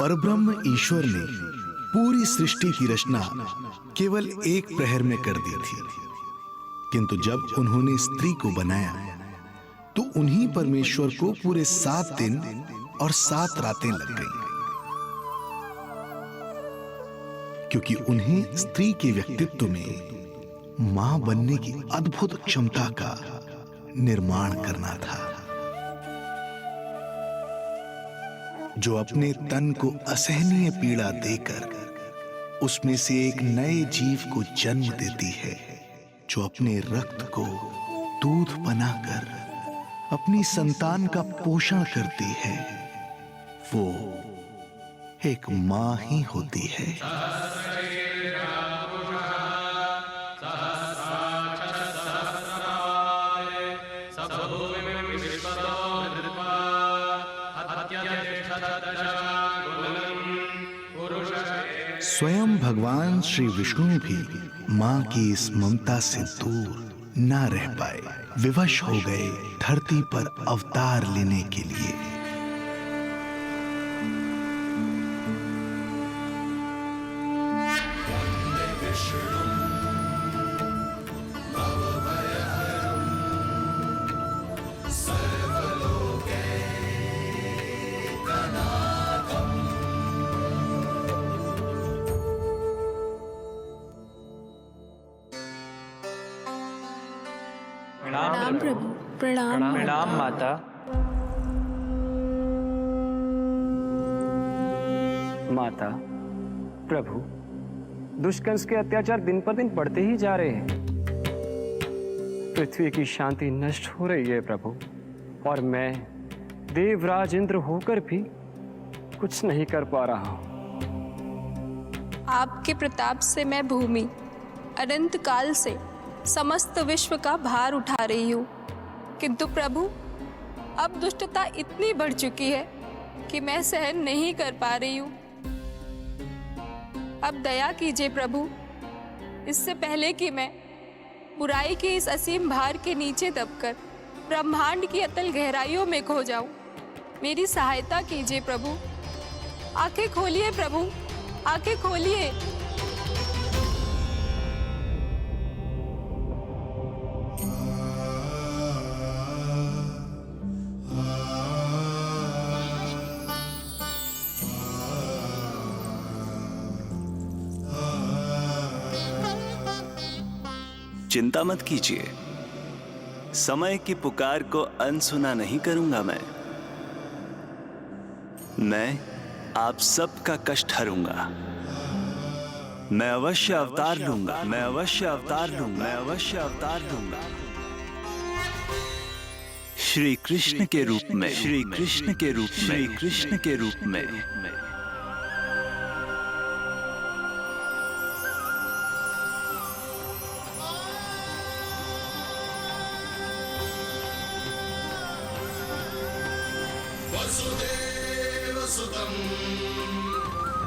परब्रह्म ईश्वर ने पूरी सृष्टि की रचना केवल एक प्रहर में कर दी थी, किंतु जब उन्होंने स्त्री को बनाया तो उन्हीं परमेश्वर को पूरे 7 दिन और 7 रातें लग गईं, क्योंकि उन्हें स्त्री के व्यक्तित्व में मां बनने की अद्भुत क्षमता का निर्माण करना था, जो अपने तन को असहनीय पीड़ा देकर उसमें से एक नए जीव को जन्म देती है, जो अपने रक्त को दूध बनाकर अपनी संतान का पोषण करती है। वो एक मां ही होती है। स्वयं भगवान श्री विष्णु भी मां की इस ममता से दूर ना रह पाए, विवश हो गए धरती पर अवतार लेने के लिए। प्रणाम प्रभु। प्रणाम प्रणाम माता। माता, प्रभु, दुष्कंस के अत्याचार दिन पर दिन बढ़ते ही जा रहे हैं। पृथ्वी की शांति नष्ट हो रही है प्रभु, और मैं देवराज इंद्र होकर भी कुछ नहीं कर पा रहा हूं। आपके प्रताप से मैं भूमि अनंत काल से समस्त विश्व का भार उठा रही हूँ, किंतु प्रभु अब दुष्टता इतनी बढ़ चुकी है कि मैं सहन नहीं कर पा रही हूँ। अब दया कीजिए प्रभु, इससे पहले कि मैं बुराई के इस असीम भार के नीचे दबकर ब्रह्मांड की अतल गहराइयों में खो जाऊं। मेरी सहायता कीजिए प्रभु। आंखें खोलिए प्रभु, आंखें खोलिए। चिंता मत कीजिए, समय की पुकार को अनसुना नहीं करूंगा। मैं आप सबका कष्ट हरूंगा। मैं अवश्य अवतार लूंगा, मैं अवश्य अवतार लूंगा, मैं अवश्य अवतार लूंगा। श्री कृष्ण के रूप में, श्री कृष्ण के रूप में, श्री कृष्ण के रूप में। वसुदेव सुतं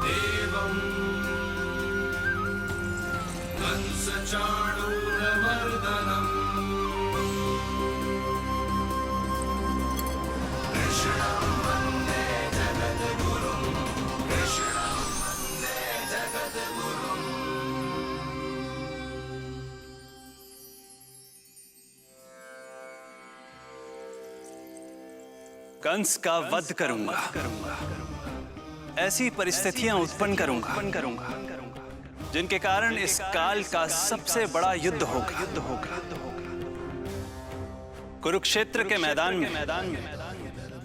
देवं कंस चाणूरमर्दनम् कृष्णं वन्दे जगद्गुरुं, कृष्णं वन्दे जगद्गुरुं। कंस का वध करूंगा, ऐसी परिस्थितियां उत्पन्न करूंगा जिनके कारण इस काल का सबसे बड़ा युद्ध होगा। कुरुक्षेत्र के मैदान में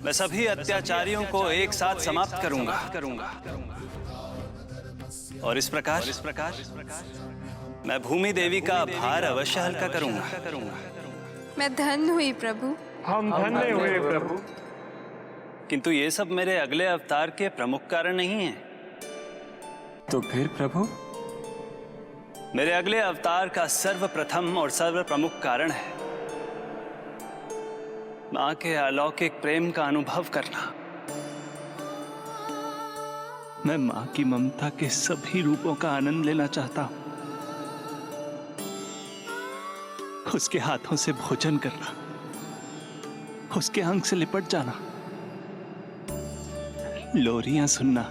मैं सभी अत्याचारियों को एक साथ समाप्त करूंगा और इस प्रकार मैं भूमि देवी का भार अवश्य हल्का करूंगा। मैं धन्य हुई प्रभु। हम धन्य हुए प्रभु। किंतु ये सब मेरे अगले अवतार के प्रमुख कारण नहीं हैं। तो फिर प्रभु? मेरे अगले अवतार का सर्वप्रथम और सर्व प्रमुख कारण है मां के अलौकिक प्रेम का अनुभव करना। मैं मां की ममता के सभी रूपों का आनंद लेना चाहता हूं। उसके हाथों से भोजन करना, उसके अंग से लिपट जाना, लोरियां सुनना,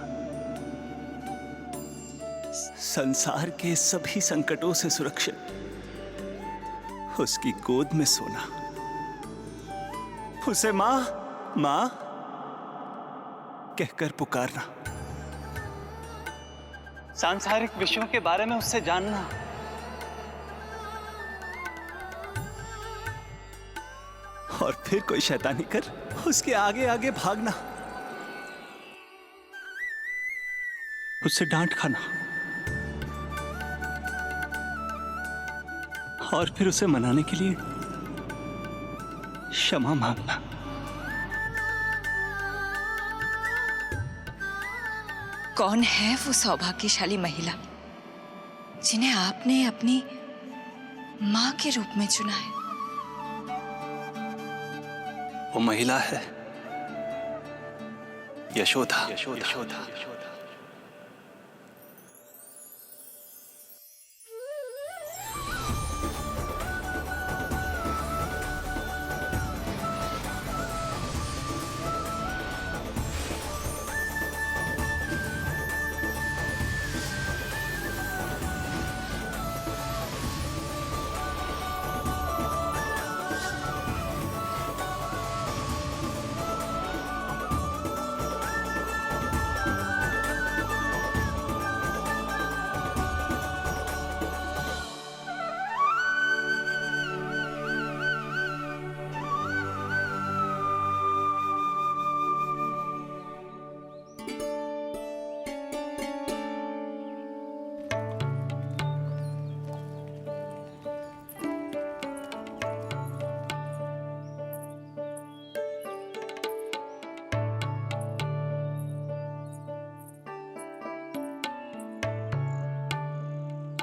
संसार के सभी संकटों से सुरक्षित उसकी गोद में सोना, उसे मां मां कहकर पुकारना, सांसारिक विषयों के बारे में उससे जानना, और फिर कोई शैतानी कर उसके आगे आगे भागना, उससे डांट खाना, और फिर उसे मनाने के लिए क्षमा मांगना। कौन है वो सौभाग्यशाली महिला जिन्हें आपने अपनी मां के रूप में चुना है? वो महिला है यशोदा। यशोदा।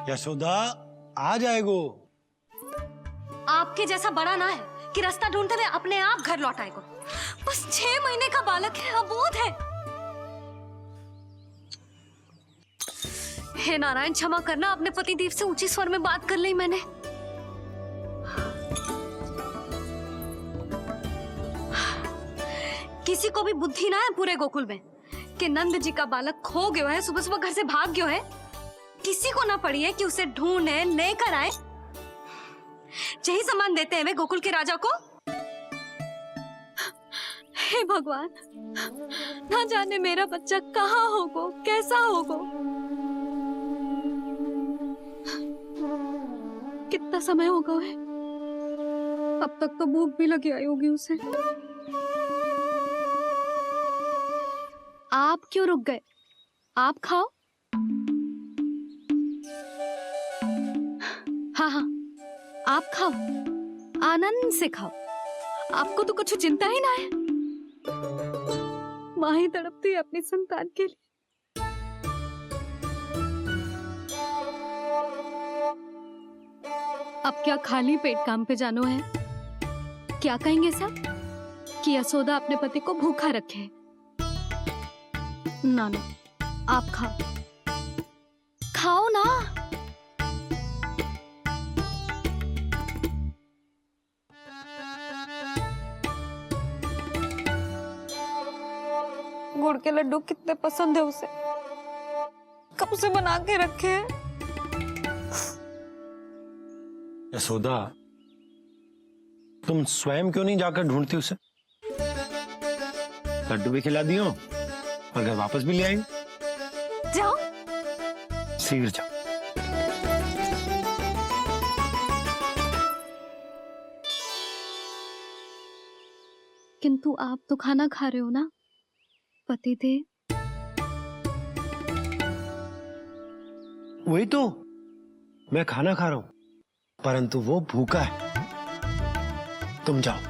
यशोदा आ जाएगो। आपके जैसा बड़ा ना है कि रास्ता ढूंढते हुए अपने आप घर लौट आएगो। बस 6 महीने का बालक है, अबोध है। हे नारायण, क्षमा करना, अपने पति देव से ऊंची स्वर में बात कर ली मैंने। किसी को भी बुद्धि ना है पूरे गोकुल में कि नंद जी का बालक खो गया है, सुबह सुबह घर से भाग गया है। किसी को ना पड़ी है कि उसे ढूंढे लेकर आए। यही सम्मान देते हैं वे गोकुल के राजा को। हे भगवान, ना जाने मेरा बच्चा कहाँ होगो, कैसा होगो। कितना समय होगा है? अब तक तो भूख भी लगी आई होगी उसे। आप क्यों रुक गए? आप खाओ। हाँ हाँ, आप खाओ, आनंद से खाओ। आपको तो कुछ चिंता ही ना है। माँ ही तड़पती है अपनी संतान के लिए। अब क्या खाली पेट काम पे जानो है? क्या कहेंगे सब कि यशोदा अपने पति को भूखा रखे? ना ना, आप खाओ, खाओ ना। गुड़ के लड्डू कितने पसंद है उसे, कब से बना के रखे हैं। यशोदा, तुम स्वयं क्यों नहीं जाकर ढूंढती उसे? लड्डू भी खिला दियो और घर वापस भी ले आई। जाओ, शीघ्र जाओ। किंतु आप तो खाना खा रहे हो ना पतिदेव? वही तो, मैं खाना खा रहा हूं, परंतु वो भूखा है। तुम जाओ।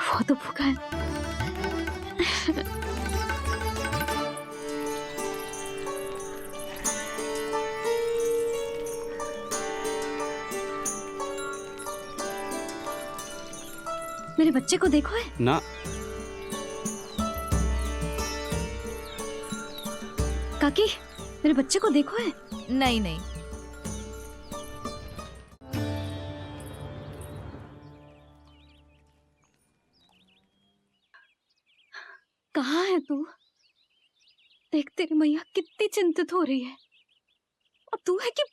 वो तो भूखा है। मेरे बच्चे को देखो है ना। काकी, मेरे बच्चे को देखो है। नहीं नहीं, कहाँ है तू? देख तेरी मैया कितनी चिंतित हो रही है। अब तू है कि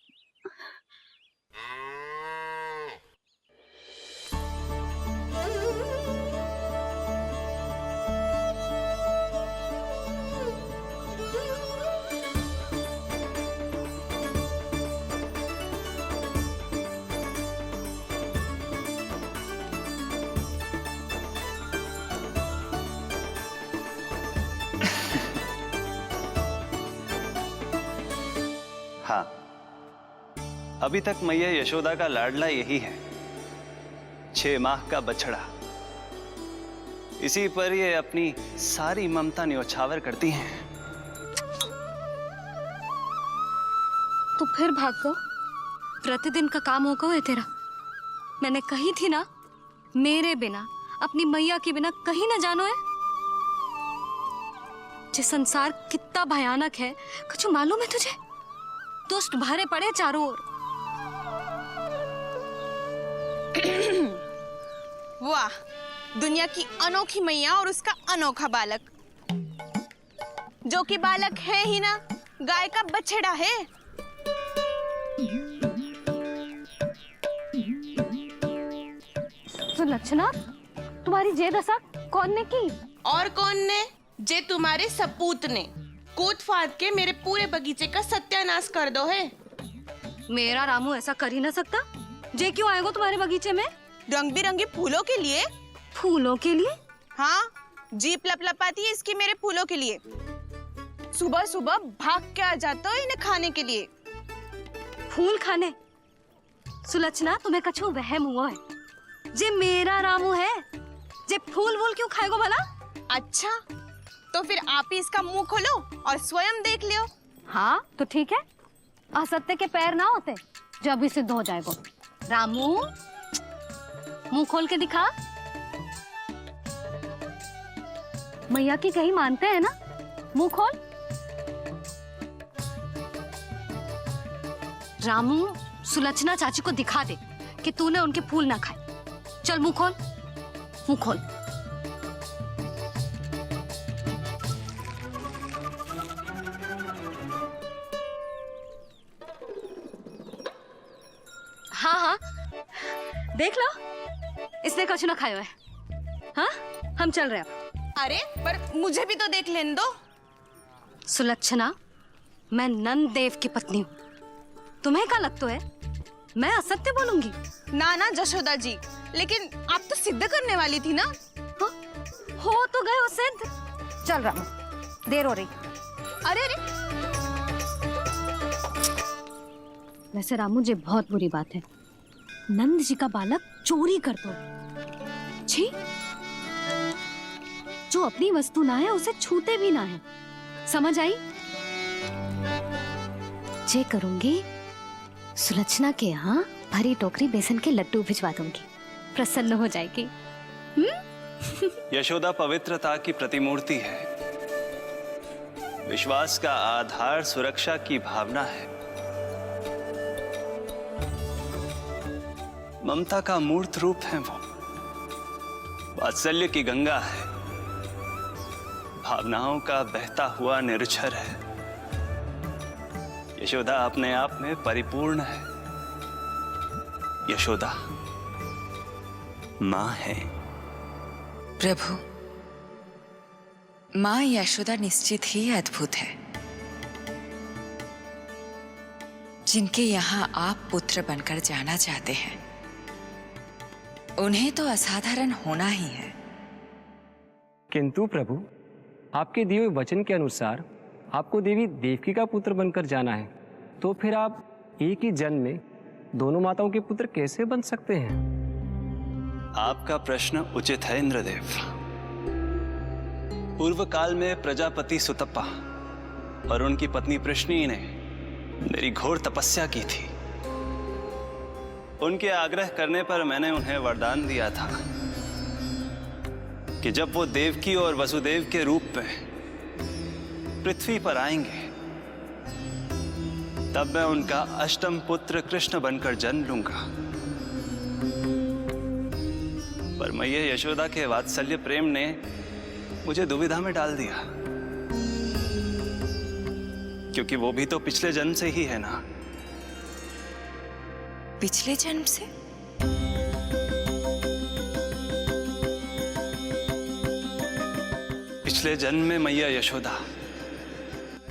हाँ, अभी तक मैया यशोदा का लाडला यही है, 6 माह का बछड़ा। इसी पर ये अपनी सारी ममता न्योछावर करती हैं। तो फिर भाग गो। प्रतिदिन का काम होगा है तेरा। मैंने कही थी ना, मेरे बिना अपनी मैया के बिना कहीं ना जानो है। ये संसार कितना भयानक है कुछ मालूम है तुझे? दुष्ट भरे पड़े चारों ओर। वाह, दुनिया की अनोखी मैया और उसका अनोखा बालक, जो कि बालक है ही ना, गाय का बछड़ा है। तो लक्षणा, तुम्हारी जे दशा कौन ने की? और कौन ने? जे तुम्हारे सपूत ने कूद फाद के मेरे पूरे बगीचे का सत्यानाश कर दो है। मेरा रामू ऐसा कर ही ना सकता। जे क्यों आएगा तुम्हारे बगीचे में? रंग बिरंगे फूलों के लिए। फूलों के लिए? हाँ, जीप लपलपाती है इसकी मेरे फूलों के लिए। सुबह सुबह भाग के आ जाता हो इन्हें खाने के लिए। फूल खाने? सुलक्षणा, तुम्हें कछु वहम हुआ है। जे मेरा रामू है, जे फूल वूल क्यों खाएगो भला? अच्छा, तो फिर आप ही इसका मुंह खोलो और स्वयं देख लियो। हाँ तो ठीक है, असत्य के पैर ना होते जब भी सिद्ध हो जाएगा। रामू, मुंह खोल के दिखा। मैया की कहीं मानते हैं ना, मुंह खोल। रामू, सुलक्षणा चाची को दिखा दे कि तूने उनके फूल ना खाए। चल मुंह खोल, मुंह खोल। हाँ हाँ, देख लो, इसने कुछ ना खाया है। हाँ, हम चल रहे हैं। अरे पर मुझे भी तो देख लेने दो। सुलक्षणा, मैं नंद देव की पत्नी हूँ। तुम्हें क्या लगता है मैं असत्य बोलूंगी? ना ना जशोदा जी, लेकिन आप तो सिद्ध करने वाली थी ना। हाँ, हो तो गए हो सिद्ध। चल रामू, देर हो रही। अरे अरे, वैसे रामू जी बहुत बुरी बात है, नंद जी का बालक चोरी कर दो। छी, जो अपनी वस्तु ना है उसे छूते भी ना है, समझ आई? जे करूंगी, सुलक्षणा के यहाँ भरी टोकरी बेसन के लड्डू भिजवा दूंगी, प्रसन्न हो जाएगी। यशोदा पवित्रता की प्रतिमूर्ति है, विश्वास का आधार सुरक्षा की भावना है, ममता का मूर्त रूप है वो, वात्सल्य की गंगा है, भावनाओं का बहता हुआ निर्झर है। यशोदा अपने आप में परिपूर्ण है। यशोदा मां है। प्रभु, मां यशोदा निश्चित ही अद्भुत है। जिनके यहाँ आप पुत्र बनकर जाना चाहते हैं, उन्हें तो असाधारण होना ही है। किंतु प्रभु, आपके दिए हुए वचन के अनुसार आपको देवी देवकी का पुत्र बनकर जाना है, तो फिर आप एक ही जन्म में दोनों माताओं के पुत्र कैसे बन सकते हैं? आपका प्रश्न उचित है इंद्रदेव। पूर्व काल में प्रजापति सुतप्पा और उनकी पत्नी प्रश्नी ने मेरी घोर तपस्या की थी। उनके आग्रह करने पर मैंने उन्हें वरदान दिया था कि जब वो देवकी और वसुदेव के रूप में पृथ्वी पर आएंगे, तब मैं उनका अष्टम पुत्र कृष्ण बनकर जन्म लूंगा। पर मैया यशोदा के वात्सल्य प्रेम ने मुझे दुविधा में डाल दिया, क्योंकि वो भी तो पिछले जन्म से ही है ना। पिछले जन्म से? पिछले जन्म में मैया यशोदा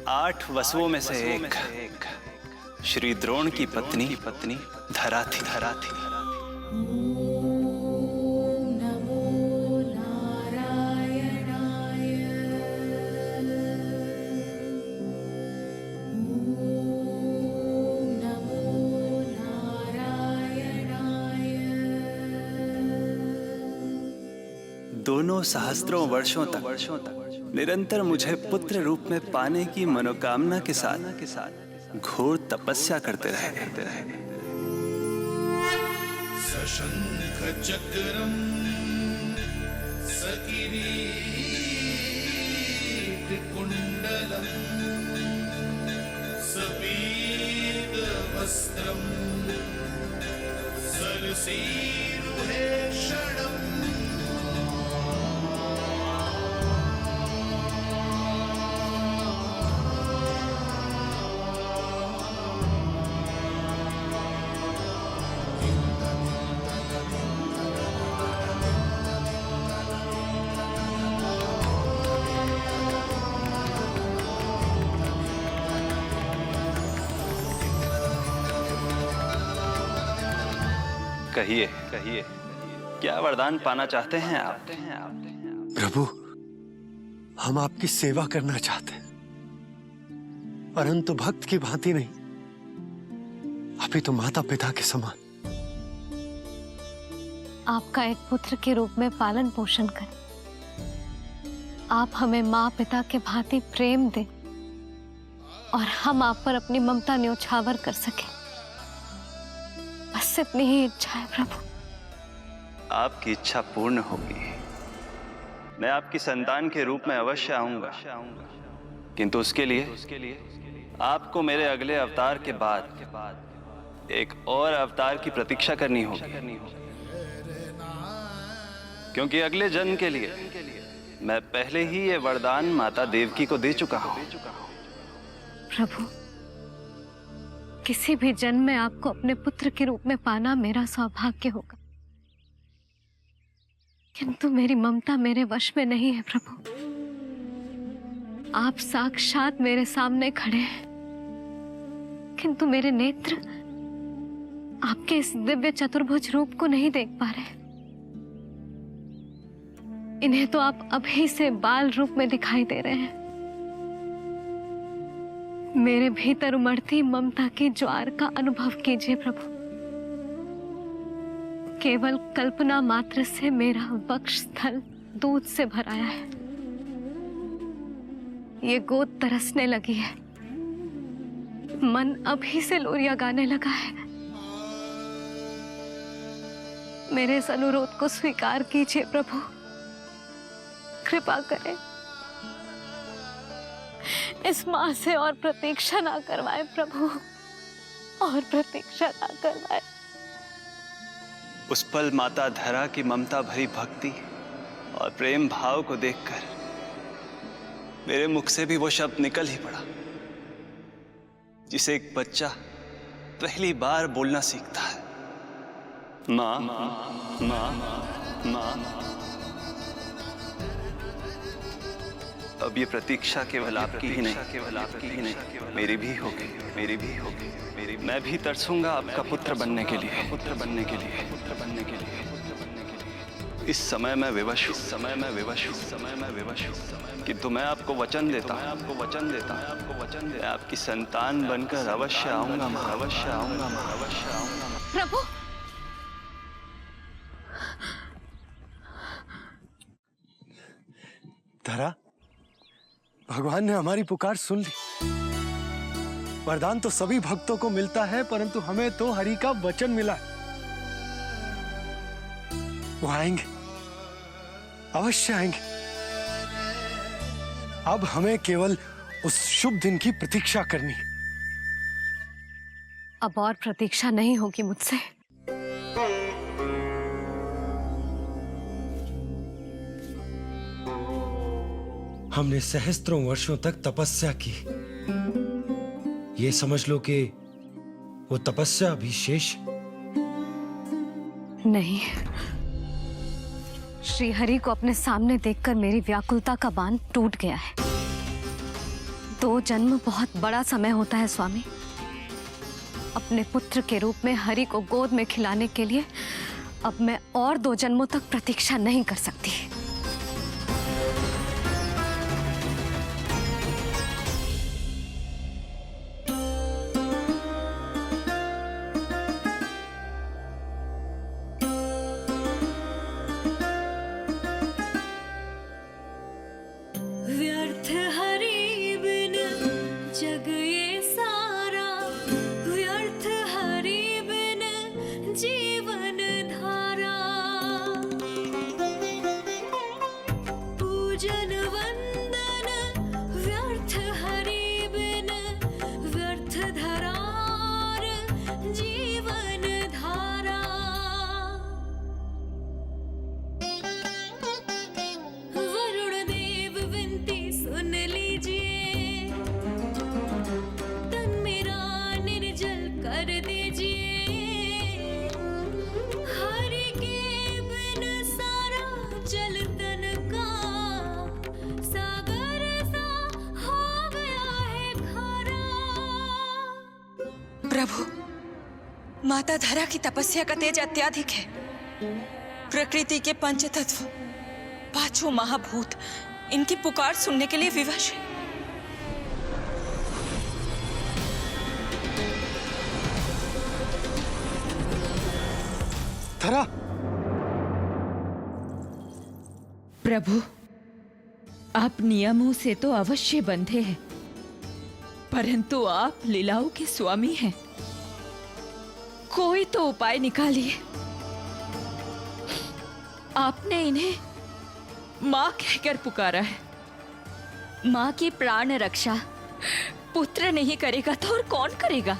8 वसुओं में से एक श्री द्रोण की पत्नी धरा थी। दोनों सहस्त्रों वर्षों तक निरंतर मुझे पुत्र रूप में पाने की मनोकामना के साथ घोर तपस्या करते रहे। सशंख चक्रम सकिरीट कुंडलम सपीत वस्त्रम सरसीरुहेषणम कहिए क्या वरदान पाना चाहते हैं आप? प्रभु, हम आपकी सेवा करना चाहते हैं, परंतु भक्त की भांति नहीं, अभी तो माता पिता के समान। आपका एक पुत्र के रूप में पालन पोषण करें। आप हमें माँ पिता के भांति प्रेम दें और हम आप पर अपनी ममता न्योछावर कर सकें। बस इतनी ही इच्छा है प्रभु। आपकी इच्छा पूर्ण होगी। मैं आपकी संतान के रूप में अवश्य आऊंगा, किंतु उसके लिए आपको मेरे अगले अवतार के बाद एक और अवतार की प्रतीक्षा करनी होगी, क्योंकि अगले जन्म के लिए मैं पहले ही ये वरदान माता देवकी को दे चुका हूं। प्रभु, किसी भी जन्म में आपको अपने पुत्र के रूप में पाना मेरा सौभाग्य होगा, किंतु मेरी ममता मेरे वश में नहीं है प्रभु। आप साक्षात मेरे सामने खड़े हैं, किंतु मेरे नेत्र आपके इस दिव्य चतुर्भुज रूप को नहीं देख पा रहे। इन्हें तो आप अभी से बाल रूप में दिखाई दे रहे हैं। मेरे भीतर उमड़ती ममता की ज्वार का अनुभव कीजिए प्रभु। केवल कल्पना मात्र से मेरा वक्षस्थल दूध से भराया है। ये गोद तरसने लगी है, मन अभी से लोरियां गाने लगा है। मेरे इस अनुरोध को स्वीकार कीजिए प्रभु, कृपा करें। इस मां से और प्रतीक्षा ना करवाए प्रभु, और प्रतीक्षा ना करवाए। उस पल माता धरा की ममता भरी भक्ति और प्रेम भाव को देखकर मेरे मुख से भी वो शब्द निकल ही पड़ा जिसे एक बच्चा पहली बार बोलना सीखता है, माँ माँ माँ। अब ये प्रतीक्षा केवल आपकी ही नहीं, मेरी भी होगी। मैं भी तरसूंगा आपका पुत्र बनने के लिए। इस समय मैं विवश हूँ, किंतु मैं आपको वचन देता हूँ, मैं आपकी संतान बनकर अवश्य आऊंगा। प्रभु, धरा, भगवान ने हमारी पुकार सुन ली। वरदान तो सभी भक्तों को मिलता है, परंतु हमें तो हरि का वचन मिला है। वो आएंगे, अवश्य आएंगे। अब हमें केवल उस शुभ दिन की प्रतीक्षा करनी है। अब और प्रतीक्षा नहीं होगी मुझसे। हमने सहस्त्रों वर्षों तक तपस्या की। ये समझ लो कि वो तपस्या भी शेष। नहीं, श्री हरि को अपने सामने देखकर मेरी व्याकुलता का बांध टूट गया है। 2 जन्म बहुत बड़ा समय होता है स्वामी। अपने पुत्र के रूप में हरि को गोद में खिलाने के लिए अब मैं और 2 जन्मों तक प्रतीक्षा नहीं कर सकती। व्यर्थ हरि बिन जग ये सारा, व्यर्थ हरि बिन जीवन धारा। पूजन वंदन व्यर्थ हरि बिन, व्यर्थ धरार जीवन धारा। वरुण देव विनती सुन लीजिए, तन मेरा निर्जल कर दीजिए। हरि के बिन सारा जल तन का सागर सा हो गया है खारा। प्रभु, माता धरा की तपस्या का तेज अत्यधिक है। प्रकृति के पंचतत्व, 5 महाभूत इनकी पुकार सुनने के लिए विवश है। धरा, प्रभु, आप नियमों से तो अवश्य बंधे हैं, परंतु आप लीलाओं के स्वामी हैं। कोई तो उपाय निकालिए। आपने इन्हें मां कहकर पुकारा है। मां की प्राण रक्षा पुत्र नहीं करेगा तो और कौन करेगा?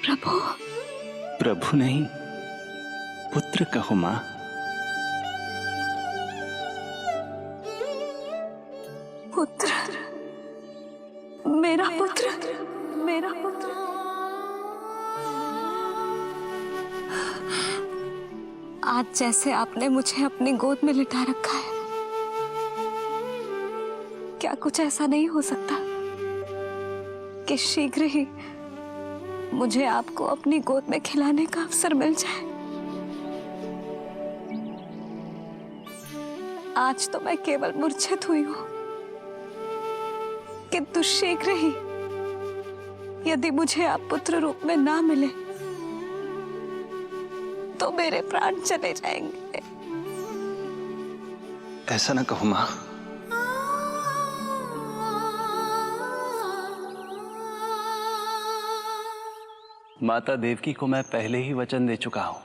प्रभु, प्रभु नहीं, पुत्र कहो मां। पुत्र, मेरा पुत्र, मेरा पुत्र। आज जैसे आपने मुझे अपनी गोद में लिटा रखा है, क्या कुछ ऐसा नहीं हो सकता कि शीघ्र ही मुझे आपको अपनी गोद में खिलाने का अवसर मिल जाए। आज तो मैं केवल मूर्छित हुई हूं, किंतु शीघ्र ही यदि मुझे आप पुत्र रूप में ना मिले तो मेरे प्राण चले जाएंगे। ऐसा ना कहो माँ। माता देवकी को मैं पहले ही वचन दे चुका हूं,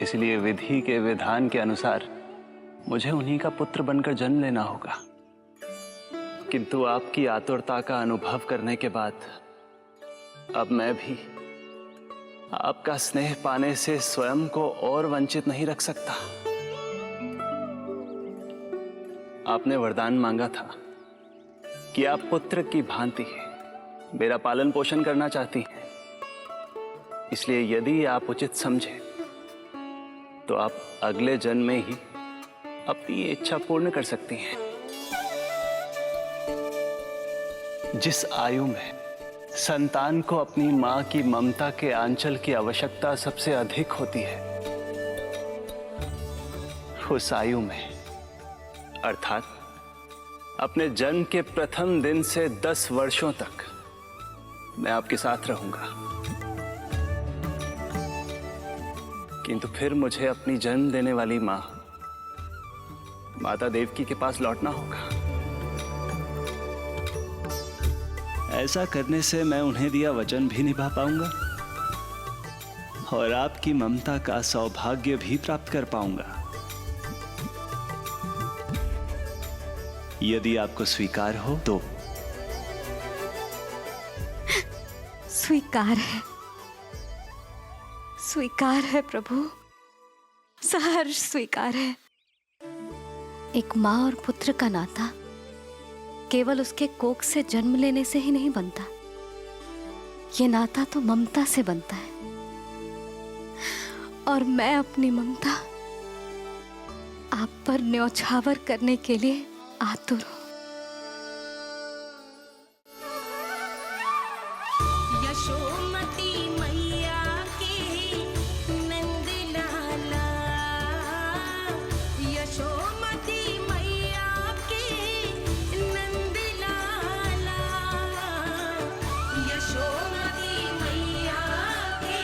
इसलिए विधि के विधान के अनुसार मुझे उन्हीं का पुत्र बनकर जन्म लेना होगा। किंतु आपकी आतुरता का अनुभव करने के बाद अब मैं भी आपका स्नेह पाने से स्वयं को और वंचित नहीं रख सकता। आपने वरदान मांगा था कि आप पुत्र की भांति मेरा पालन पोषण करना चाहती हैं, इसलिए यदि आप उचित समझे तो आप अगले जन्म में ही अपनी इच्छा पूर्ण कर सकती हैं। जिस आयु में संतान को अपनी मां की ममता के आंचल की आवश्यकता सबसे अधिक होती है, उस आयु में अर्थात अपने जन्म के प्रथम दिन से 10 वर्षों तक मैं आपके साथ रहूंगा। किंतु फिर मुझे अपनी जन्म देने वाली मां माता देवकी के पास लौटना होगा। ऐसा करने से मैं उन्हें दिया वचन भी निभा पाऊंगा और आपकी ममता का सौभाग्य भी प्राप्त कर पाऊंगा। यदि आपको स्वीकार हो तो। स्वीकार है, स्वीकार है प्रभु, सहर्ष स्वीकार है। एक माँ और पुत्र का नाता केवल उसके कोख से जन्म लेने से ही नहीं बनता, ये नाता तो ममता से बनता है। और मैं अपनी ममता आप पर न्यौछावर करने के लिए आतुर हूं। यशोमती मैया के नंद लाला, यशोमती मैया के नंद लाला, यशोमती मैया के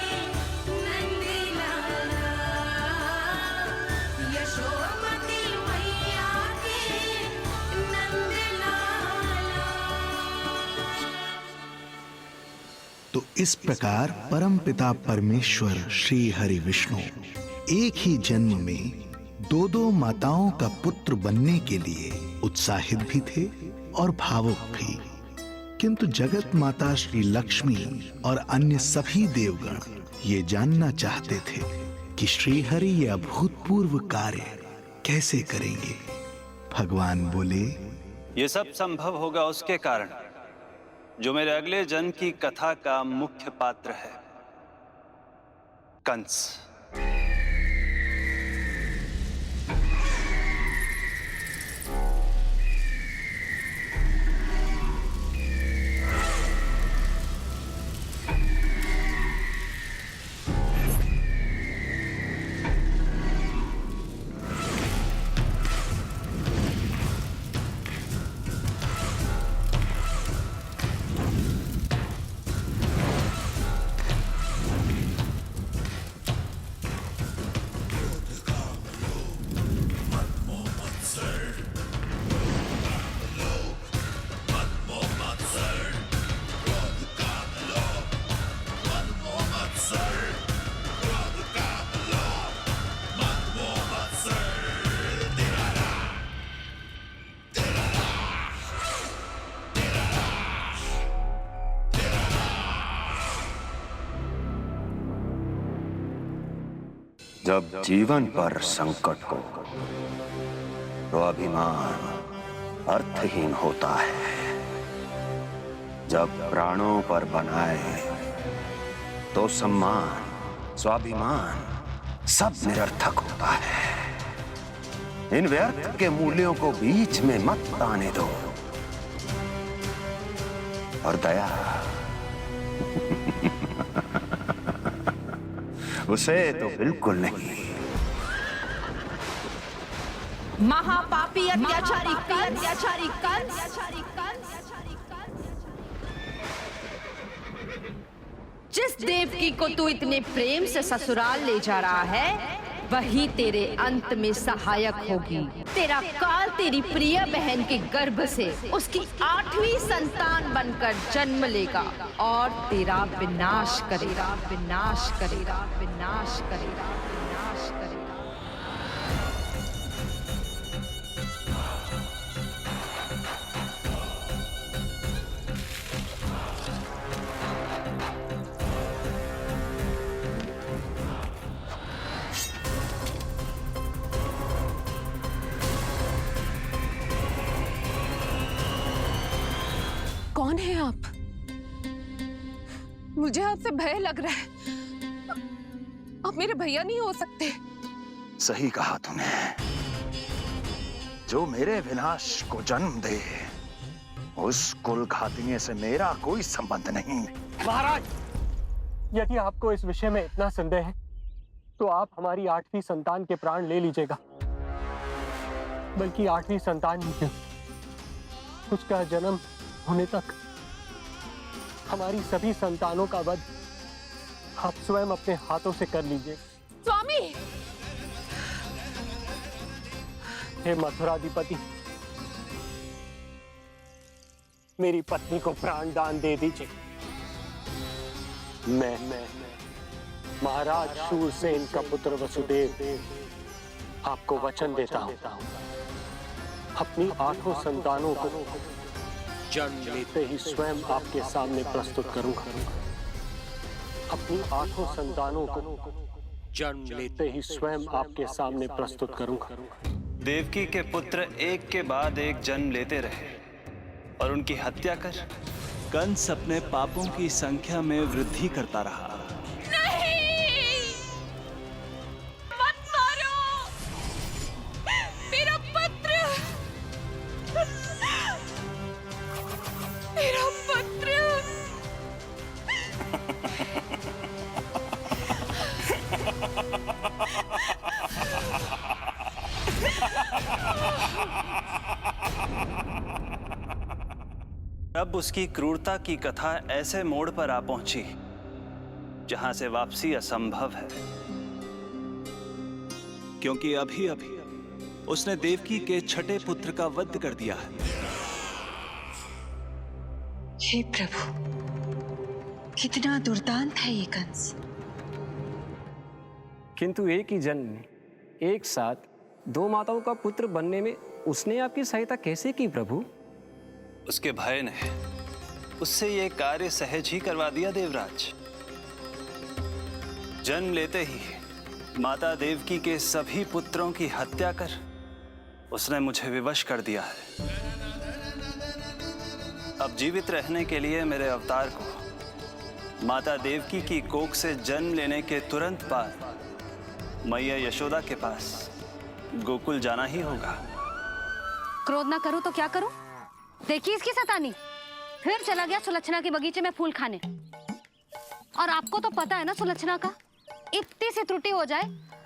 नंद लाला, यशोमती मैया के नंद लाला। तो इस प्रकार परमपिता परमेश्वर श्री हरि विष्णु एक ही जन्म में दो माताओं का पुत्र बनने के लिए उत्साहित भी थे और भावुक भी। किंतु जगत माता श्री लक्ष्मी और अन्य सभी देवगण ये जानना चाहते थे कि श्री हरि यह अभूतपूर्व कार्य कैसे करेंगे। भगवान बोले, ये सब संभव होगा उसके कारण जो मेरे अगले जन्म की कथा का मुख्य पात्र है, कंस। जब जीवन पर संकट हो तो अभिमान अर्थहीन होता है, जब प्राणों पर बनाए तो सम्मान स्वाभिमान सब निरर्थक होता है। इन व्यर्थ के मूल्यों को बीच में मत आने दो। और दया उसे तो बिल्कुल नहीं। महापापी अत्याचारी कंस जिस देवकी को तू इतने प्रेम से ससुराल ले जा रहा है, वही तेरे अंत में सहायक होगी। तेरा काल तेरी प्रिय बहन के गर्भ से उसकी 8वीं संतान बनकर जन्म लेगा और तेरा विनाश करेगा, विनाश करेगा, विनाश करेगा, विनाश करेगा। कौन है आप? मुझे आपसे भय लग रहा है। आप मेरे भैया नहीं हो सकते। सही कहा तूने। जो मेरे विनाश को जन्म दे, उस कुल घातिनी से मेरा कोई संबंध नहीं। महाराज, यदि आपको इस विषय में इतना संदेह है, तो आप हमारी 8वीं संतान के प्राण ले लीजिएगा। बल्कि 8वीं संतान ही क्यों, उसका जन्म होने तक हमारी सभी संतानों का वध आप स्वयं अपने हाथों से कर लीजिए। स्वामी! हे मथुराधिपति, मेरी पत्नी को प्राण दान दे दीजिए। मैं महाराज शूरसेन का पुत्र वसुदेव आपको वचन देता हूं, अपनी 8 संतानों को जन्म लेते ही स्वयं आपके सामने प्रस्तुत करूंगा। अपनी 8 संतानों को जन्म लेते ही स्वयं आपके सामने प्रस्तुत करूंगा। देवकी के पुत्र एक के बाद एक जन्म लेते रहे और उनकी हत्या कर कंस अपने पापों की संख्या में वृद्धि करता रहा। नहीं! मत मारो! मेरा पुत्र! मेरा पुत्र! अब उसकी क्रूरता की कथा ऐसे मोड़ पर आ पहुंची जहां से वापसी असंभव है, क्योंकि अभी अभी उसने देवकी के छठे पुत्र का वध कर दिया है। हे प्रभु, कितना दुर्दांत है ये कंस। किंतु एक ही जन्म में एक साथ 2 माताओं का पुत्र बनने में उसने आपकी सहायता कैसे की प्रभु? उसके भय ने उससे यह कार्य सहज ही करवा दिया देवराज। जन्म लेते ही माता देवकी के सभी पुत्रों की हत्या कर उसने मुझे विवश कर दिया है। अब जीवित रहने के लिए मेरे अवतार को माता देवकी की कोख से जन्म लेने के तुरंत बाद मैया यशोदा के पास गोकुल जाना ही होगा। क्रोध ना करूं तो क्या करूं? देखिए इसकी सतानी, फिर चला गया सुलक्षणा के बगीचे में फूल खाने। और आपको तो पता है ना सुलक्षणा का, इतनी सी त्रुटि हो जाए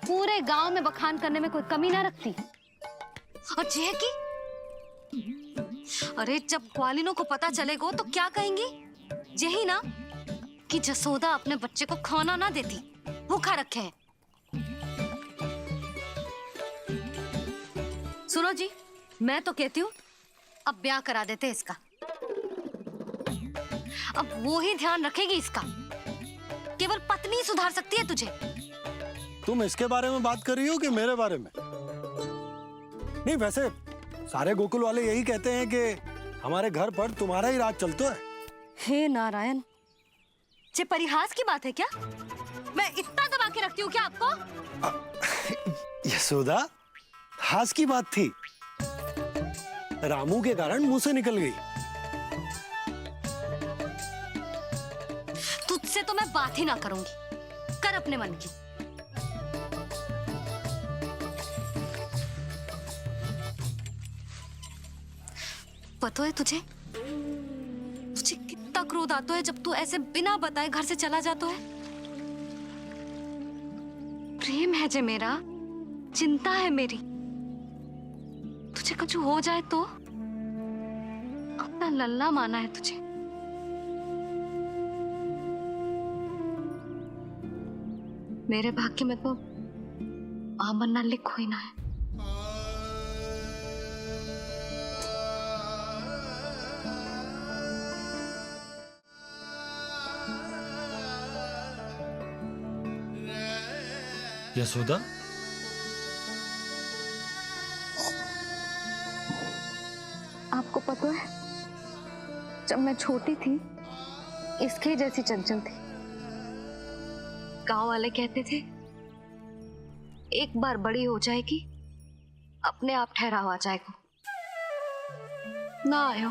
पूरे गांव में बखान करने में कोई कमी ना रखती। और यह कि अरे जब ग्वालिनों को पता चलेगा तो क्या कहेंगी? यही ना कि जसोदा अपने बच्चे को खाना ना देती, भूखा रखे है। सुनो जी, मैं तो कहती हूँ अब ब्याह करा देते इसका। अब वो ही ध्यान रखेगी इसका। केवल पत्नी सुधार सकती है तुझे। तुम इसके बारे में बात कर रही हो कि मेरे बारे में? नहीं, वैसे सारे गोकुल वाले यही कहते हैं कि हमारे घर पर तुम्हारा ही राज चलता है। हे नारायण, ये परिहास की बात है क्या? मैं इतना दबा के रखती हूँ क्या आपको? यशोदा, हास की बात थी, रामू के कारण मुंह से निकल गई। तुझसे तो मैं बात ही ना करूंगी, कर अपने मन की। पता है तुझे कितना क्रोध आता है जब तू ऐसे बिना बताए घर से चला जाता है। प्रेम है जे मेरा, चिंता है मेरी। तुझे कुछ हो जाए तो अपना लल्ला माना है तुझे। मेरे भाग्य में तो बनना लिखो ही ना है। यशोदा, आपको पता है, जब मैं छोटी थी इसके जैसी चंचल थी। गांव वाले कहते थे एक बार बड़ी हो जाएगी अपने आप ठहराव आ जाएगा। ना आयो।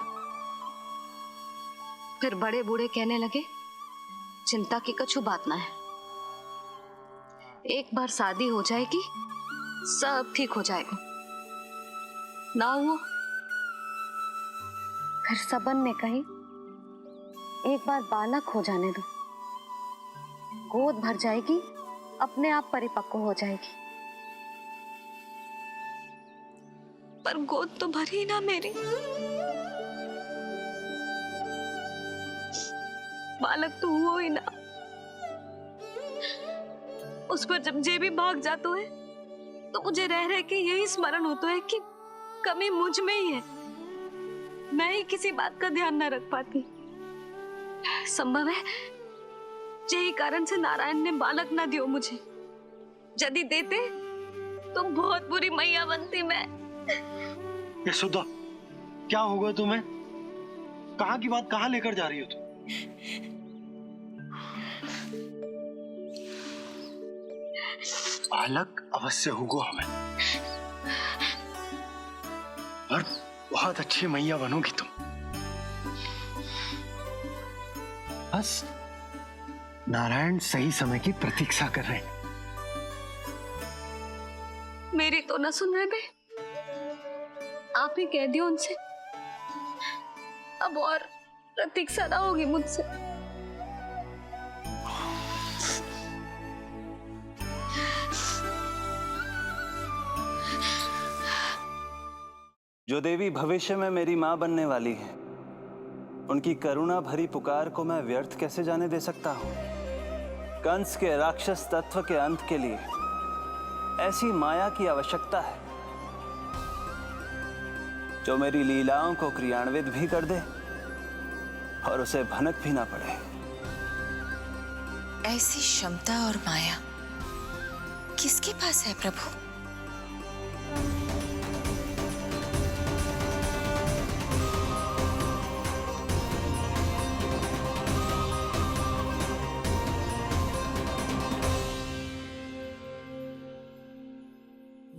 फिर बड़े बूढ़े कहने लगे चिंता की कछु बात ना है, एक बार शादी हो जाएगी सब ठीक हो जाएगा। ना हुआ। फिर सबन ने कही एक बार बालक हो जाने दो, गोद भर जाएगी अपने आप परिपक्व हो जाएगी। पर गोद तो भरी ना मेरी। बालक तो हुआ ही ना। उस पर जब जे भी भाग जातो है तो मुझे रह रह के यही स्मरण होता है कि कमी मुझ में ही है। मैं ही किसी बात का ध्यान न रख पाती। संभव है यही कारण से नारायण ने बालक न दियो मुझे। यदि देते तो बहुत बुरी मैया बनती मैं। यशोदा, क्या होगा तुम्हें? कहाँ की बात कहाँ लेकर जा रही हो तुम? बालक अवश्य होगा हमें, और बहुत अच्छी मैया बनोगी तुम। बस नारायण सही समय की प्रतीक्षा कर रहे हैं। मेरी तो ना सुन रहे बे। आप ही कह दियो उनसे, अब और प्रतीक्षा ना होगी मुझसे। जो देवी भविष्य में मेरी मां बनने वाली है, उनकी करुणा भरी पुकार को मैं व्यर्थ कैसे जाने दे सकता हूं? कंस के राक्षस तत्व के अंत के लिए ऐसी माया की आवश्यकता है जो मेरी लीलाओं को क्रियान्वित भी कर दे और उसे भनक भी ना पड़े। ऐसी क्षमता और माया किसके पास है प्रभु?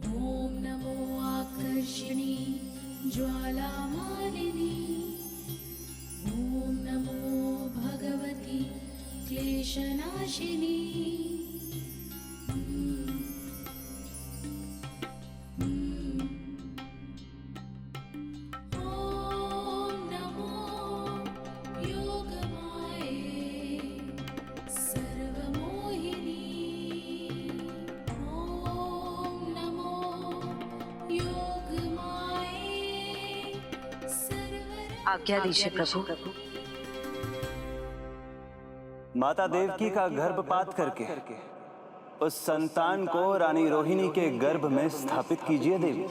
ॐ नमो आकर्षिणी ज्वालामालिनी। ॐ नमो भगवती क्लेशनाशिनी। ॐ नमो योगमाये सर्वमोहिनी। ॐ नमो योगमाये आज्ञा दीजिए प्रभु। माता देवकी का गर्भपात करके उस संतान को रानी रोहिणी के गर्भ में स्थापित कीजिए देवी।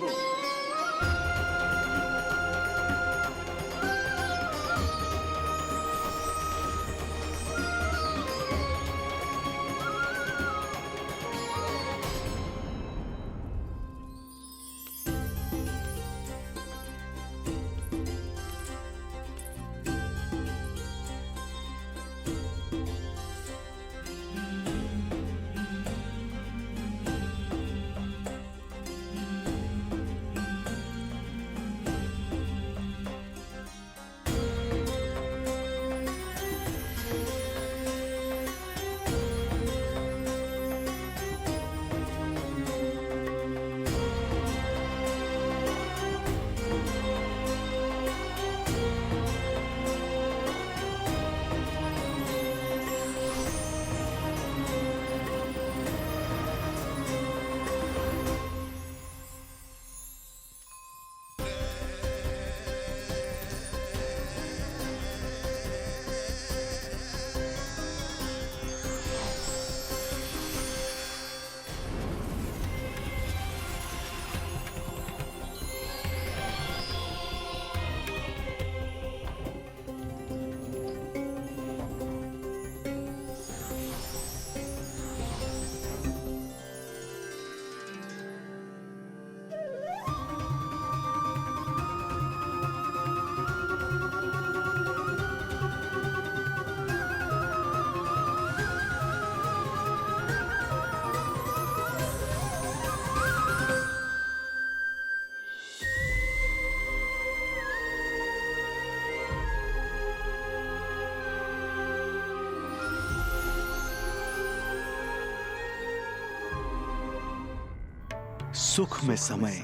सुख में समय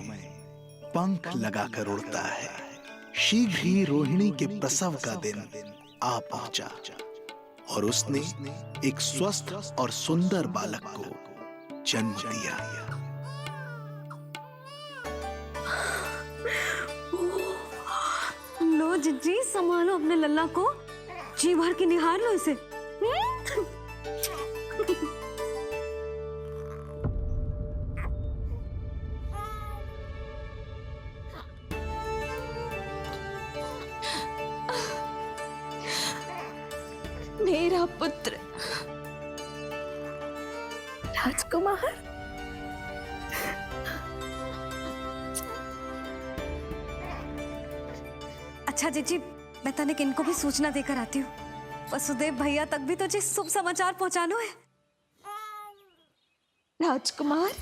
पंख लगाकर उड़ता है। शीघ्र ही रोहिणी के प्रसव का दिन आ पहुंचा और उसने एक स्वस्थ और सुंदर बालक को जन्म दिया। लो जिज्जी, संभालो अपने लल्ला को, जी भर के निहार लो इसे। मेरा पुत्र राजकुमार। अच्छा जीजी, मैं तनिक इनको भी सूचना देकर आती हूँ। वसुदेव भैया तक भी तो जी शुभ समाचार पहुंचानो है। राजकुमार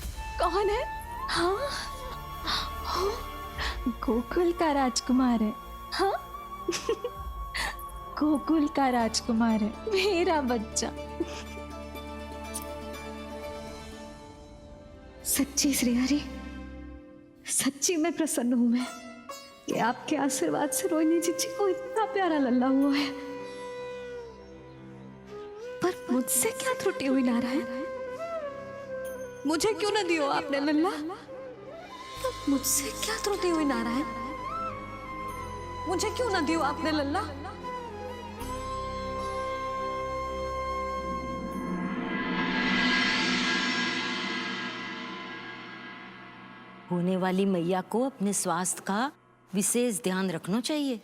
कौन है? हाँ, गोकुल का राजकुमार है। हाँ, गोकुल का राजकुमार है, मेरा बच्चा। सच्ची श्री हरि, सच्ची में प्रसन्न हूं मैं कि आपके आशीर्वाद से रोहिणी जीजी को इतना प्यारा लल्ला हुआ है। पर मुझसे क्या त्रुटि हुई नारायण? मुझे क्यों न दियो आपने लल्ला? मुझसे क्या त्रुटि हुई नारायण? मुझे क्यों न दियो आपने लल्ला? होने वाली मैया को अपने स्वास्थ्य का विशेष ध्यान रखना चाहिए।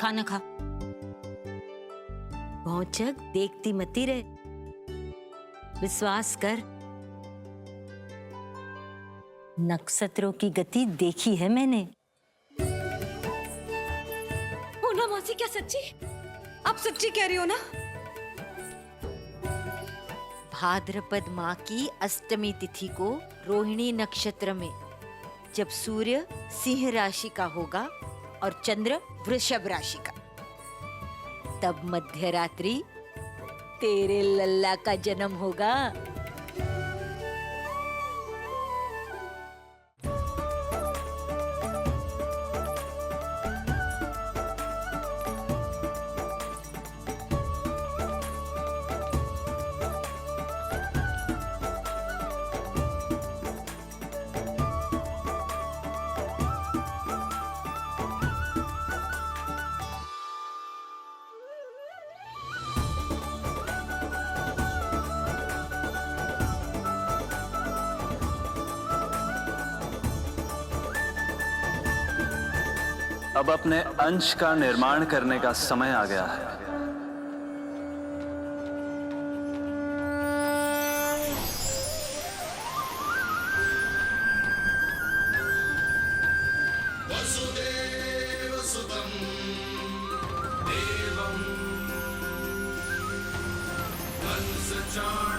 खाना खा, भौचक देखती मती रहे, विश्वास कर। नक्षत्रों की गति देखी है मैंने। पूना मौसी, क्या सच्ची? आप सच्ची कह रही हो ना? भाद्रपद माह की अष्टमी तिथि को रोहिणी नक्षत्र में जब सूर्य सिंह राशि का होगा और चंद्र वृषभ राशि का, तब मध्य रात्रि तेरे लल्ला का जन्म होगा। अब अपने अंश का निर्माण करने का समय आ गया है। वसुदेव सुतं देवं कंसचाणूरमर्दनम्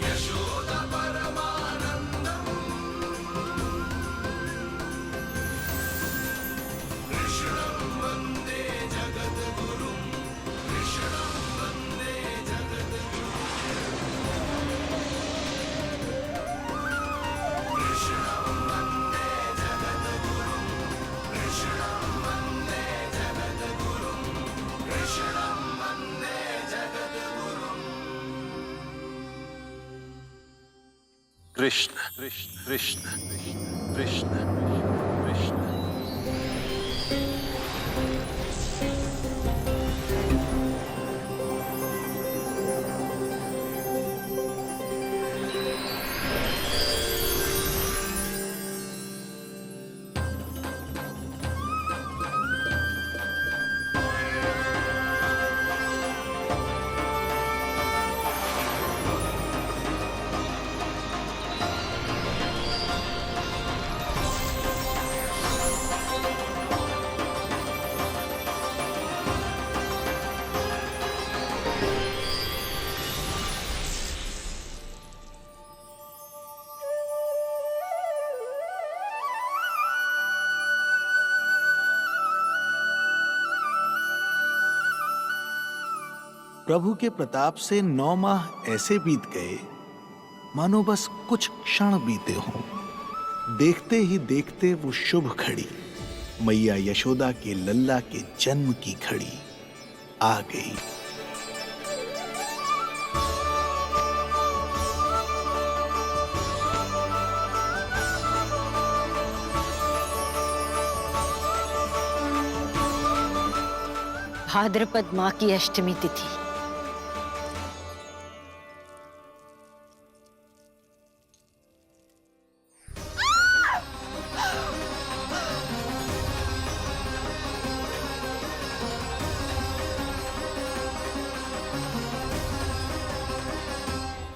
यशोदा परमानन्दम् कृष्णं वन्दे जगद्गुरुं कृष्णं वन्दे जगद्गुरुं कृष्णं वन्दे जगद्गुरुं कृष्णं वन्दे जगद्गुरुं कृष्णं वन्दे जगद्गुरुं कृष्ण कृष्ण कृष्ण कृष्ण कृष्ण। प्रभु के प्रताप से 9 माह ऐसे बीत गए मानो बस कुछ क्षण बीते हों। देखते ही देखते वो शुभ घड़ी, मैया यशोदा के लल्ला के जन्म की घड़ी आ गई। भाद्रपद माह की अष्टमी तिथि।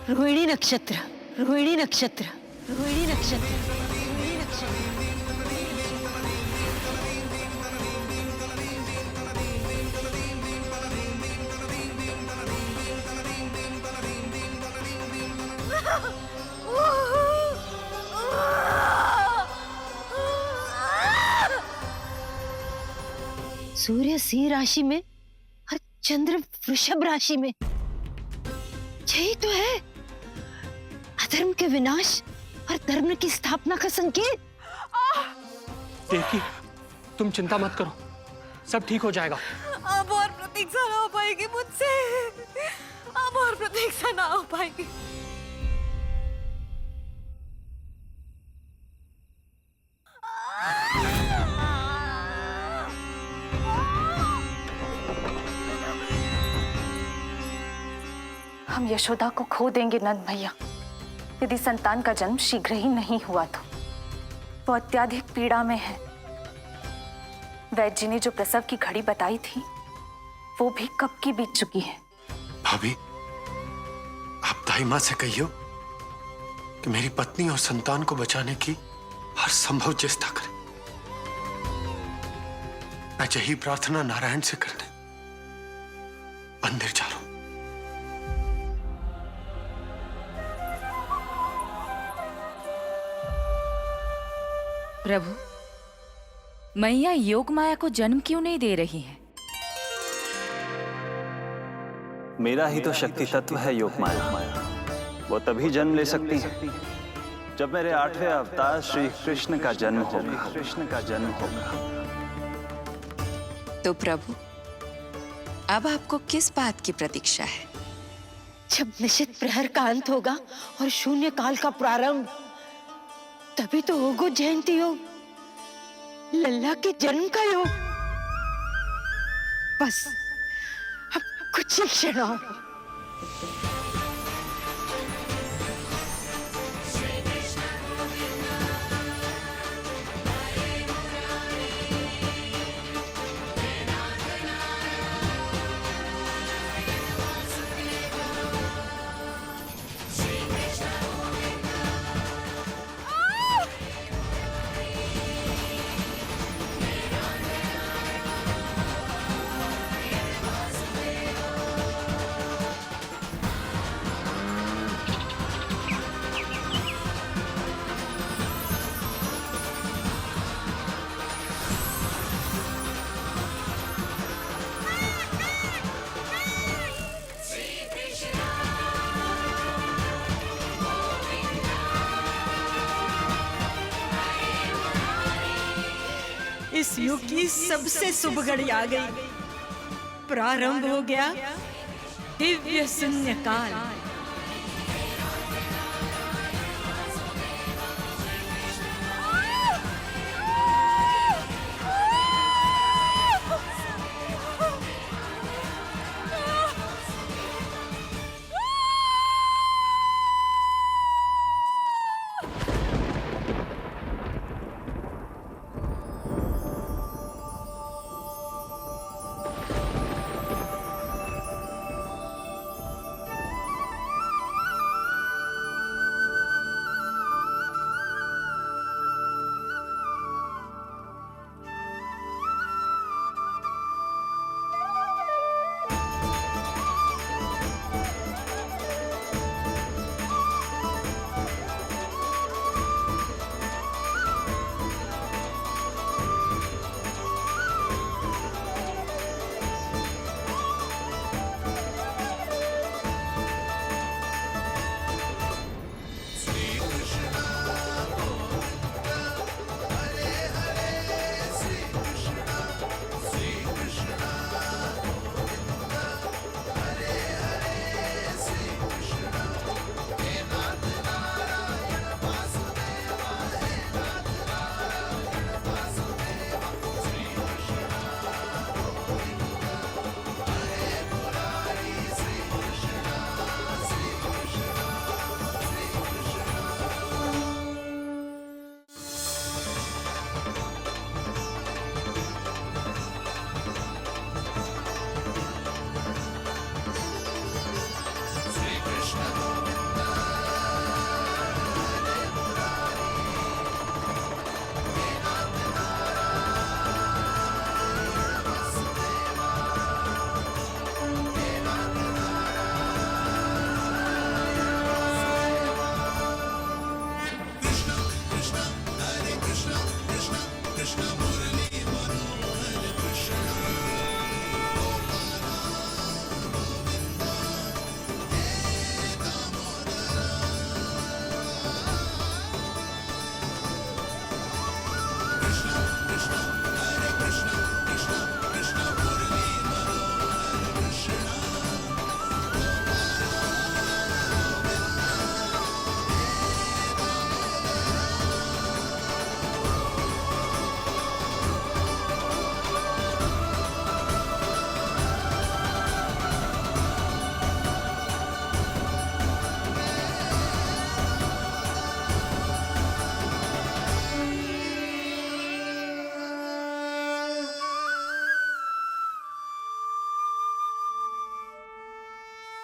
रोहिणी नक्षत्र, रोहिणी नक्षत्र, रोहिणी नक्षत्र, रोहिणी नक्षत्र। सूर्य सिंह राशि में और चंद्र वृषभ राशि में, यही तो है अधर्म के विनाश और धर्म की स्थापना का संकेत। देखिए, तुम चिंता मत करो, सब ठीक हो जाएगा। अब और प्रतीक्षा ना हो पाएगी मुझसे, अब और प्रतीक्षा ना हो पाएगी। हम यशोदा को खो देंगे नंद भैया, यदि संतान का जन्म शीघ्र ही नहीं हुआ तो। वो अत्यधिक पीड़ा में है। वैद्य जी ने जो प्रसव की घड़ी बताई थी वो भी कब की बीत चुकी है। भाभी, आप दाई मां से कहियो कि मेरी पत्नी और संतान को बचाने की हर संभव चेष्टा करें। मैं यही प्रार्थना नारायण से करने मंदिर चलो। प्रभु, मैया योग माया को जन्म क्यों नहीं दे रही है? मेरा ही तो शक्ति तत्व है योग माया। वो तभी जन्म ले सकती है जब मेरे 8वें अवतार श्री कृष्ण का जन्म होगा। कृष्ण का जन्म होगा। तो प्रभु, अब आपको किस बात की प्रतीक्षा है? जब निश्चित प्रहर का अंत होगा और शून्य काल का प्रारंभ, तभी तो होगा जयंती योग, लल्ला के जन्म का योग। बस अब कुछ ही क्षण और। इस युग की सबसे शुभ घड़ी आ गई। प्रारंभ हो गया दिव्य शून्य काल।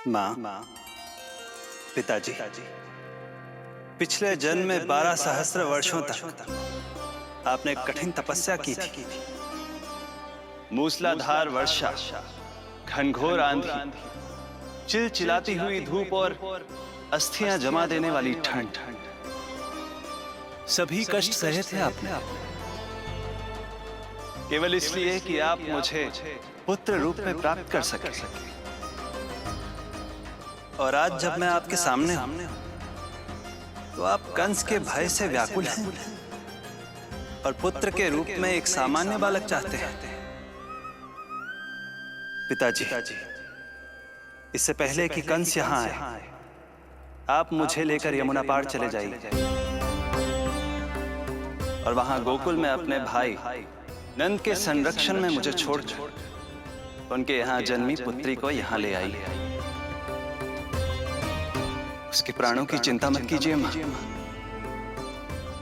माँ, पिताजी, पिछले जन्म में 12 सहस्त्र वर्षों तक आपने कठिन तपस्या की थी। मूसलाधार वर्षा, घनघोर आंधी, चिलचिलाती हुई धूप और अस्थियां जमा देने वाली ठंड, सभी कष्ट सहे थे आपने, केवल इसलिए कि आप मुझे पुत्र रूप में प्राप्त कर सके। और आज जब मैं आपके सामने हूं, तो आप कंस के भय से व्याकुल हैं और पुत्र के रूप में एक सामान्य बालक चाहते हैं। पिताजी, इससे पहले कि कंस यहां आए, आप मुझे लेकर यमुना पार चले जाइए और वहां गोकुल में अपने भाई नंद के संरक्षण में मुझे छोड़कर उनके यहां जन्मी पुत्री को यहां ले आई। उसके प्राणों की चिंता मत कीजिए मां,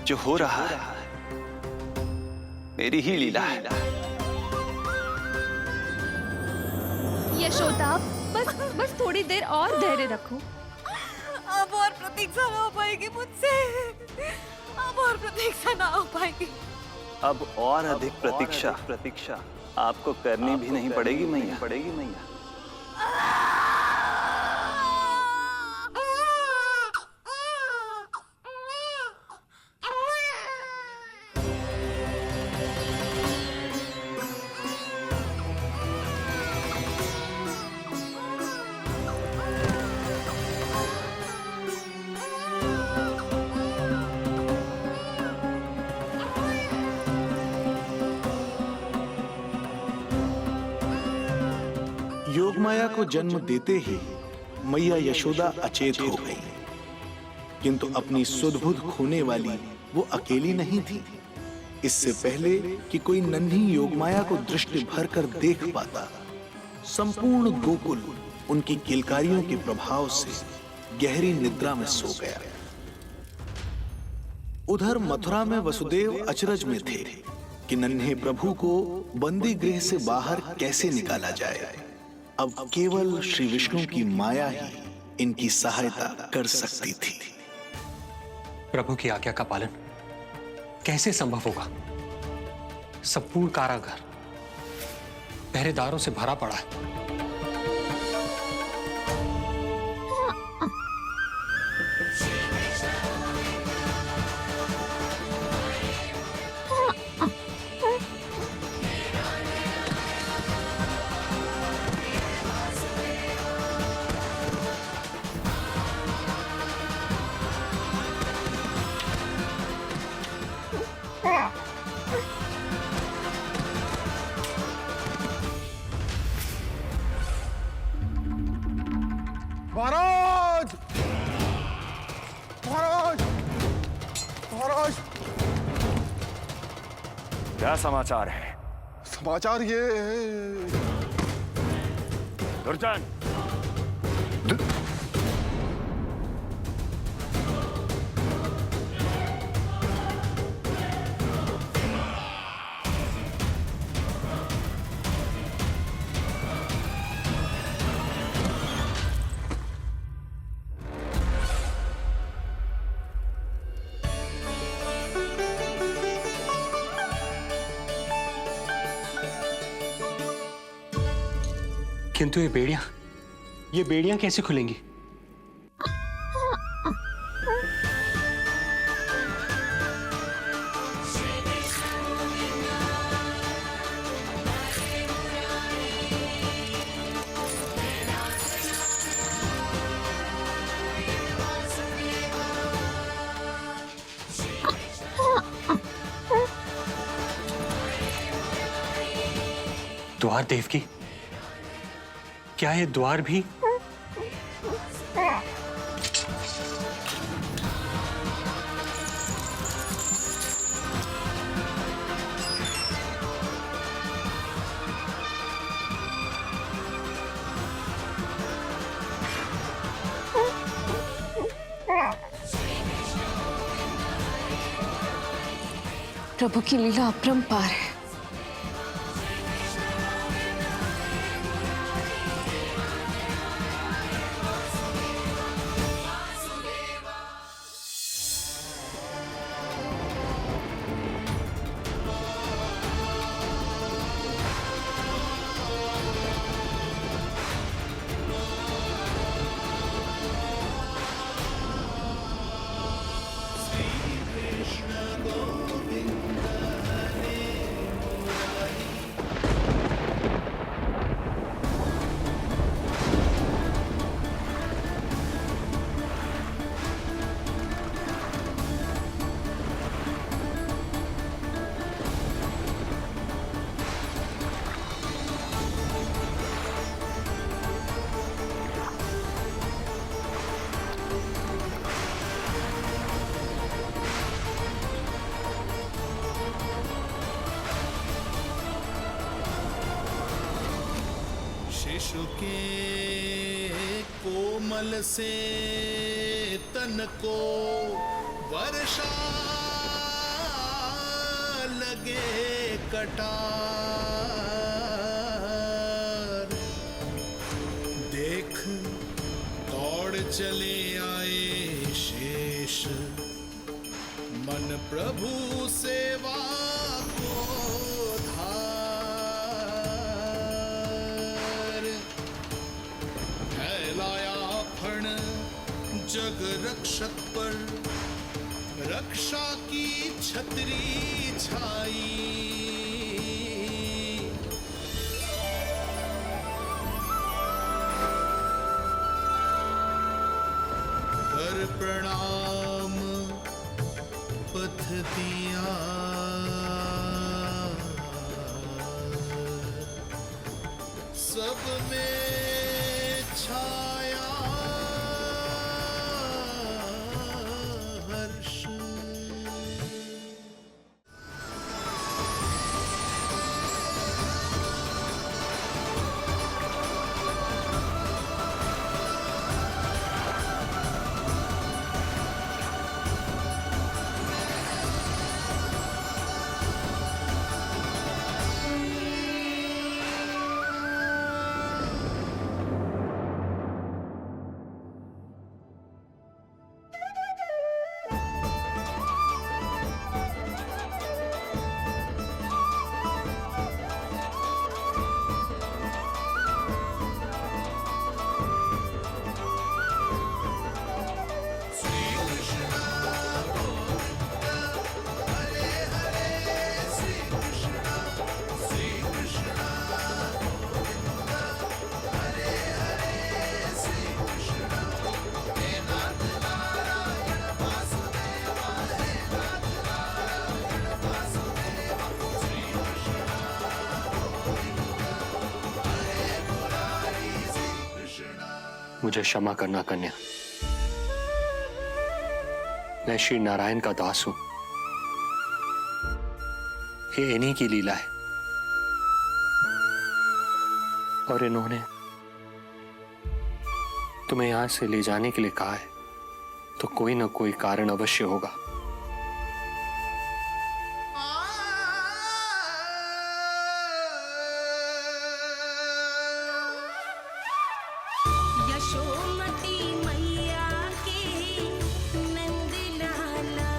जो हो रहा है मेरी ही लीला है। यशोदा, बस थोड़ी देर और धैर्य रखो। अब और प्रतीक्षा ना हो पाएगी मुझसे। अब और प्रतीक्षा ना हो पाएगी। अब और अधिक प्रतीक्षा आपको करनी भी नहीं पड़ेगी मैया। योगमाया को जन्म देते ही मैया यशोदा अचेत हो गई, किंतु अपनी सुध-बुध खोने वाली वो अकेली नहीं थी। इससे पहले कि कोई नन्ही योगमाया को दृष्टि भर कर देख पाता, संपूर्ण गोकुल उनकी किलकारियों के प्रभाव से गहरी निद्रा में सो गया। उधर मथुरा में वसुदेव अचरज में थे कि नन्हे प्रभु को बंदी गृह से बाहर कैसे निकाला जाए। अब केवल श्री विष्णु की माया ही इनकी सहायता कर सकती थी। प्रभु की आज्ञा का पालन कैसे संभव होगा? संपूर्ण कारागार पहरेदारों से भरा पड़ा है। महाराज, महाराज, महाराज, क्या समाचार है? समाचार ये दुर्जन, किंतु ये बेड़ियां कैसे खुलेंगी? द्वार देव की, क्या ये द्वार भी? प्रभु की लीला अपरंपार है। शिशु के कोमल से तन को वर्षा लगे कटार। देख दौड़ चले आए शेष मन प्रभु सेवा को धार। फैलाया फण जग रक्षक पर रक्षा की छतरी छाई। कर प्रणाम पथ दिया सब में छाया हर्ष। मुझे क्षमा करना कन्या। मैं श्री नारायण का दास हूं। ये इन्हीं की लीला है और इन्होंने तुम्हें यहां से ले जाने के लिए कहा है, तो कोई ना कोई कारण अवश्य होगा। यशोमती मैया के नंद लाला,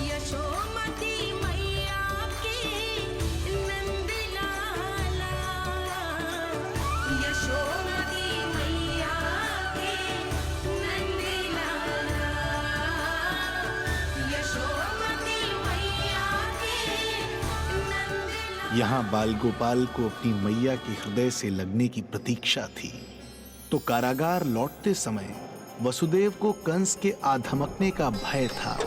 यशोमती मैया के नंद लाला, यशोमती मैया के नंद लाला, यशोमती मैया के नंद लाला। यहाँ बाल गोपाल को अपनी मैया के हृदय से लगने की प्रतीक्षा थी, तो कारागार लौटते समय वसुदेव को कंस के आधमकने का भय था।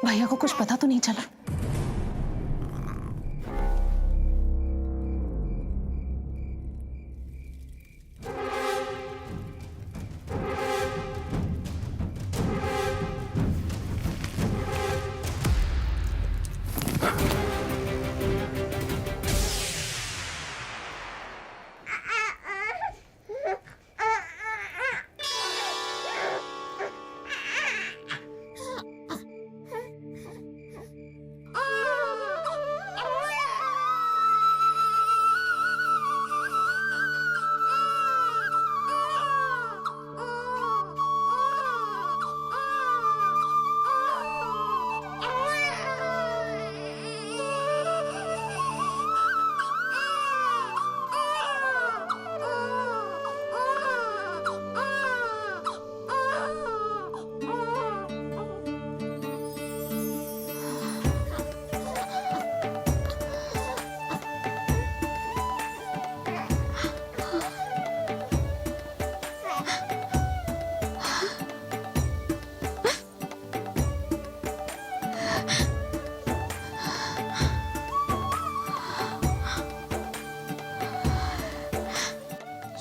भैया को कुछ पता तो नहीं चला?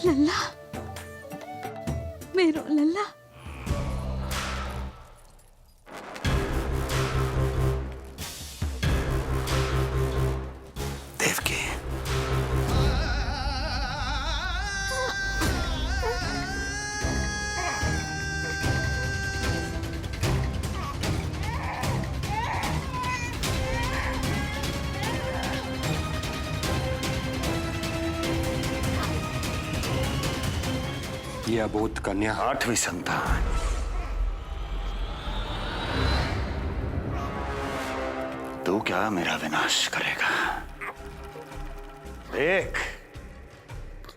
लल्ला, मेरो लल्ला। देवकी, ये अबोध कन्या 8वीं संतान। तू क्या मेरा विनाश करेगा? देख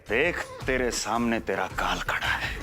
देख, तेरे सामने तेरा काल खड़ा है।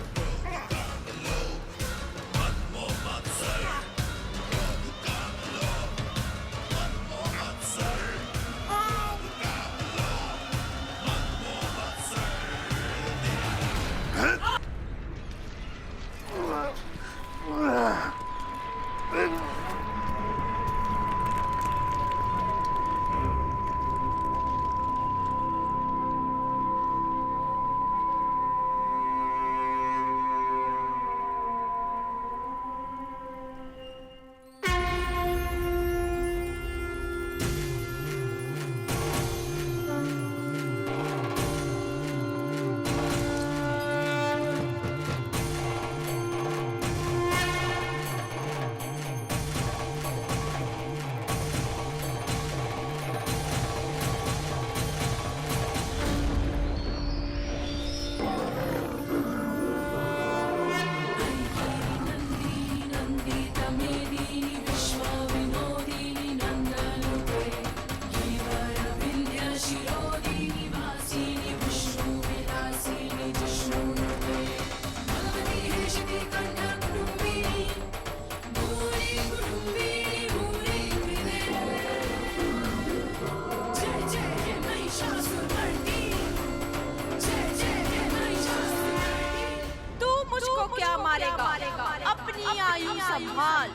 अपनी आयु संभाल,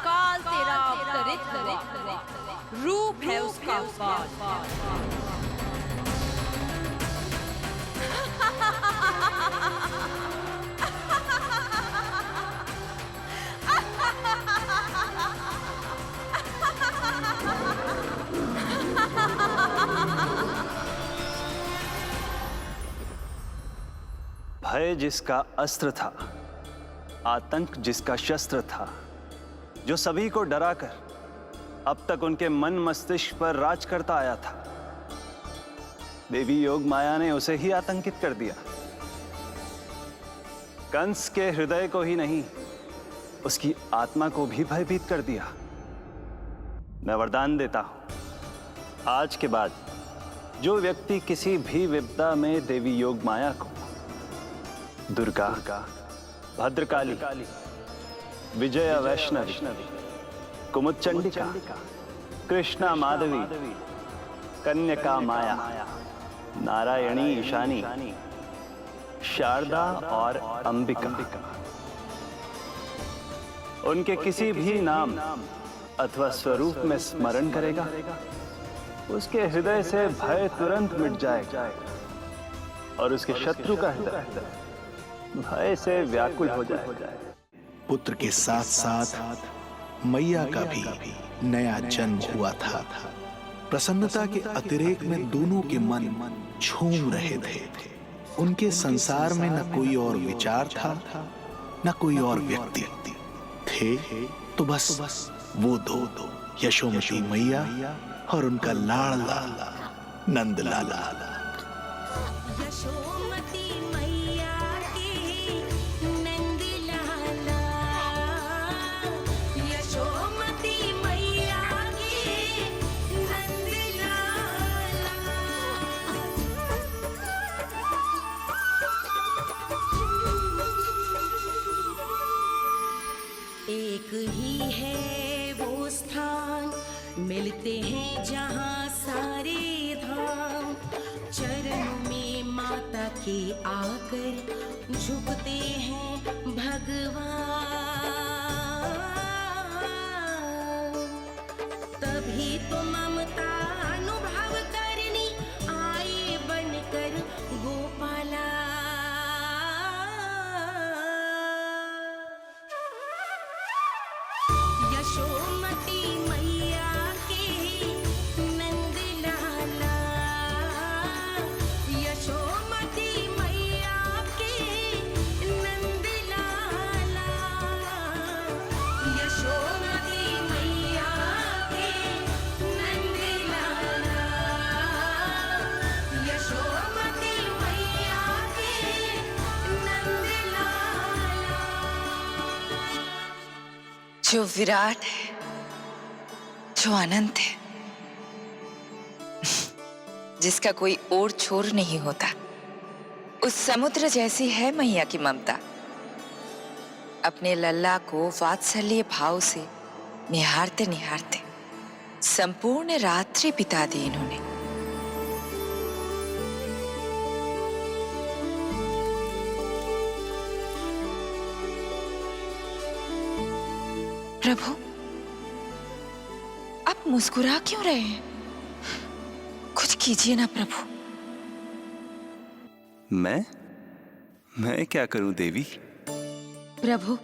काल तेरा अवतरित रूप है उसका बाल। भय जिसका अस्त्र था, आतंक जिसका शस्त्र था, जो सभी को डराकर अब तक उनके मन मस्तिष्क पर राज करता आया था, देवी योग माया ने उसे ही आतंकित कर दिया। कंस के हृदय को ही नहीं, उसकी आत्मा को भी भयभीत कर दिया। मैं वरदान देता हूं, आज के बाद जो व्यक्ति किसी भी विपदा में देवी योग माया को, दुर्गा, भद्रकाली, विजया वैष्णवी, कुमुदचंडिका, कृष्णा माधवी, कन्यका माया, नारायणी ईशानी, शारदा और अंबिका, उनके किसी भी नाम अथवा स्वरूप में स्मरण करेगा, उसके हृदय से भय तुरंत मिट जाएगा और उसके शत्रु का हृदय भय से व्याकुल हो जाए। पुत्र के साथ साथ मैया का भी नया जन्म हुआ था। प्रसन्नता के अतिरेक में दोनों के मन झूम रहे थे। उनके संसार में न कोई और विचार था, न कोई और व्यक्ति थे, तो बस वो दो, यशोमती मैया और उनका लाडला नंद लाला। यशोमती मैया की नंद लाला, यशोमती मैया की नंद लाला। एक ही है वो स्थान, मिलते हैं जहाँ सारे धाम, चरणों में माता के आकर झुकते हैं भगवान। तभी तो ममता अनुभव करनी आए बनकर गोपाला। जो विराट है, जो अनंत है, जिसका कोई और छोर नहीं होता, उस समुद्र जैसी है मैया की ममता। अपने लल्ला को वात्सल्य भाव से निहारते निहारते संपूर्ण रात्रि बिता दी इन्होंने। प्रभु, आप मुस्कुरा क्यों रहे हैं? कुछ कीजिए ना प्रभु। मैं क्या करूं देवी? प्रभु,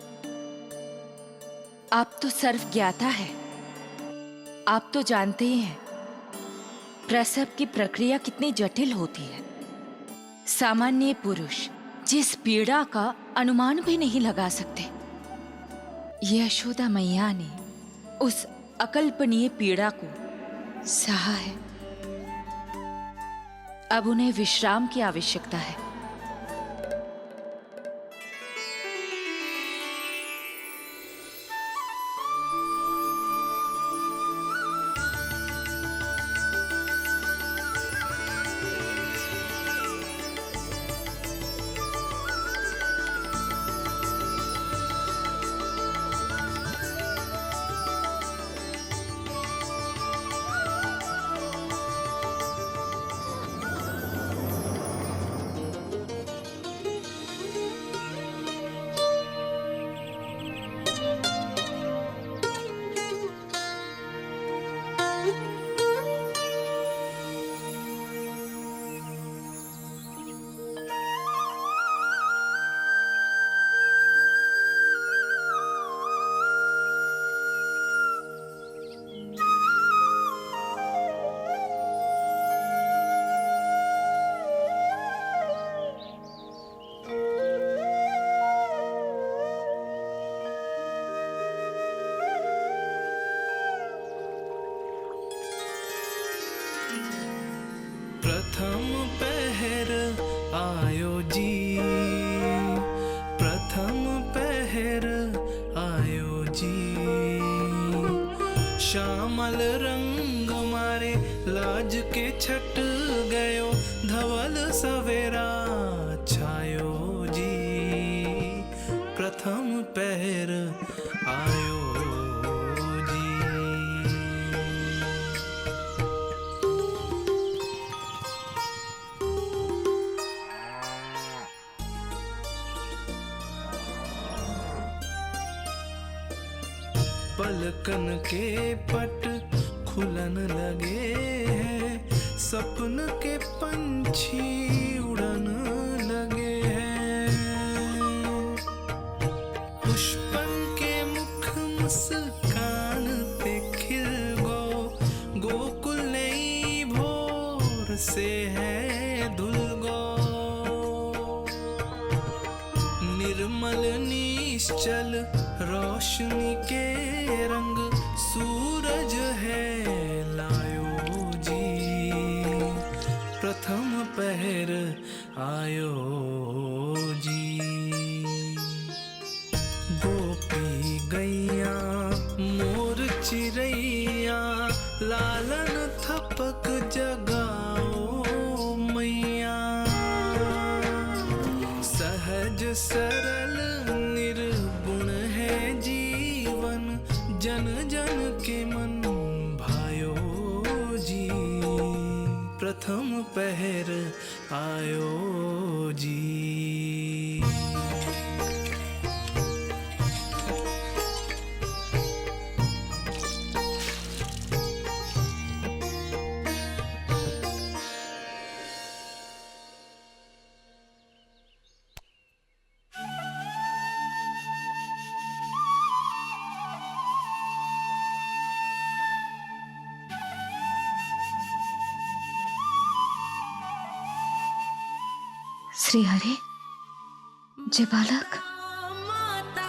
आप तो सर्व ज्ञाता है। आप तो जानते ही हैं प्रसव की प्रक्रिया कितनी जटिल होती है। सामान्य पुरुष जिस पीड़ा का अनुमान भी नहीं लगा सकते, यशोदा मैया ने उस अकल्पनीय पीड़ा को सहा है। अब उन्हें विश्राम की आवश्यकता है। प्रथम पहर आयो जी, प्रथम पहर आयो जी। श्यामल रंग मारे लाज के छट गयो, धवल सवेरा छायो जी। प्रथम पहर आयो जी। पलकन के पट खुलन लगे हैं, सपन के पंछी उड़न लगे हैं। पुष्पन के मुख मुस्कान पे खिल गो, गोकुल नई भोर से है धुल गो। निर्मल निश्चल रोशनी के रंग सूरज है लायो जी। प्रथम पहर आयो जी। गोपी गैया मोर चिड़ैया, लालन थपक जगाओ मैया। सहज सरल निर्गुण है जीवन, जन जन के मन भायो जी। प्रथम पहर आयो जी। श्री हरि, जय बालक। माता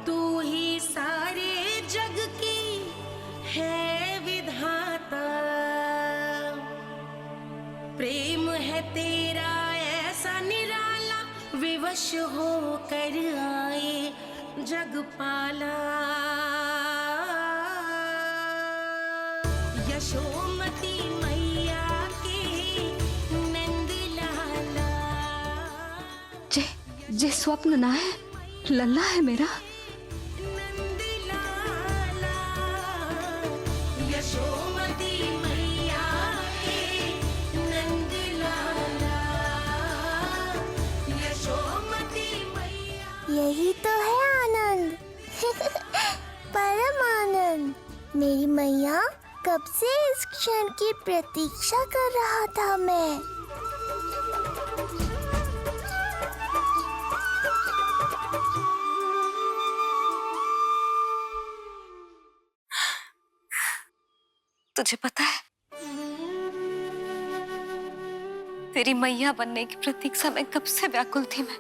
तू ही सारे जग की है विधाता, प्रेम है तेरा ऐसा निराला, विवश हो कर आए जग पाला। यशोमती मैया की नंद लाला। जे स्वप्न ना है, लल्ला है मेरा। नंद लाला यशोमती मैया की नंद लाला। यशोमती मैया। यही तो है आनंद। परम आनंद। मेरी मैया, कब से इस क्षण की प्रतीक्षा कर रहा था मैं। तुझे पता है, तेरी मैया बनने की प्रतीक्षा में कब से व्याकुल थी मैं।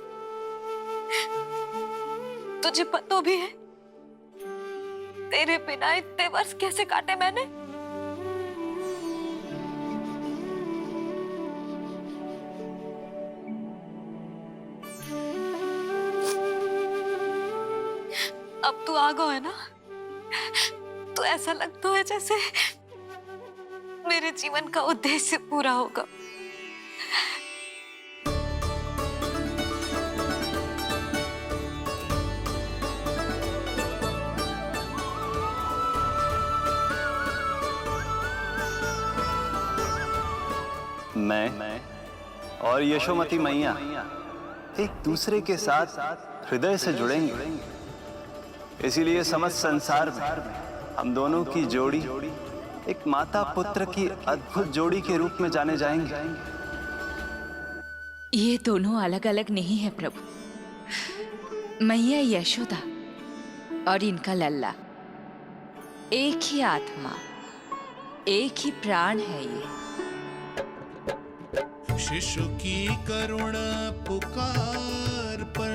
तुझे पता भी है तेरे बिना इतने वर्ष कैसे काटे मैंने। अब तू आ गया है ना, तो ऐसा लगता है जैसे मेरे जीवन का उद्देश्य पूरा होगा। मैं और यशोमती मैया एक दूसरे के साथ हृदय से जुड़ेंगे। इसीलिए समस्त संसार में हम दोनों की जोड़ी एक माता पुत्र की अद्भुत जोड़ी के रूप में जाने जाएंगे। ये दोनों अलग अलग नहीं है प्रभु। मैया यशोदा और इनका लल्ला एक ही आत्मा, एक ही प्राण है ये। शिशु की करुण पुकार पर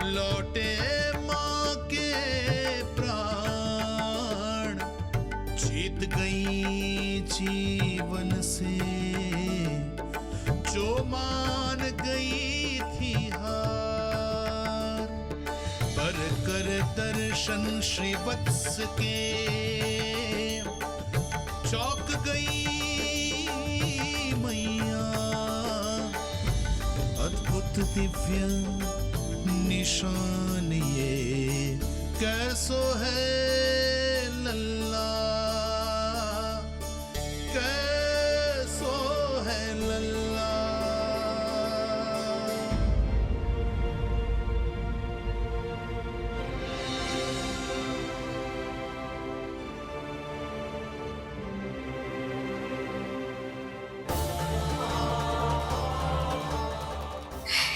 लौटे माँ के प्राण। जीत गई जीवन से जो मान गई थी हार। पर कर दर्शन श्री वत्स के चौक गई मैया। अद्भुत दिव्य निशान ये कैसो है लल्ला, कैसो है लल्ला।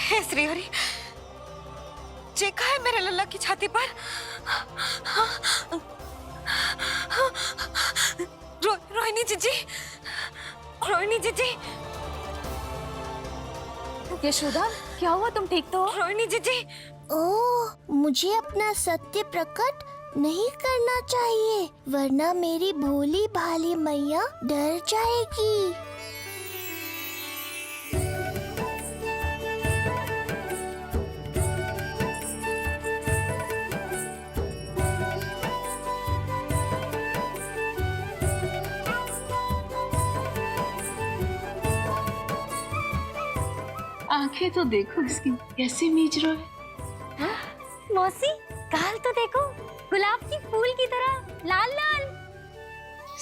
हे श्री हरि, चेका है मेरे लल्ला की छाती पर। रोहिणी जीजी, रोहिणी जीजी। यशोदा, क्या हुआ? तुम ठीक तो हो? रोहिणी जीजी। ओह, मुझे अपना सत्य प्रकट नहीं करना चाहिए, वरना मेरी भोली भाली मैया डर जाएगी। आंखें तो देखो इसकी कैसे मीच रहा है। मौसी, गाल तो देखो, गुलाब की फूल की तरह लाल लाल।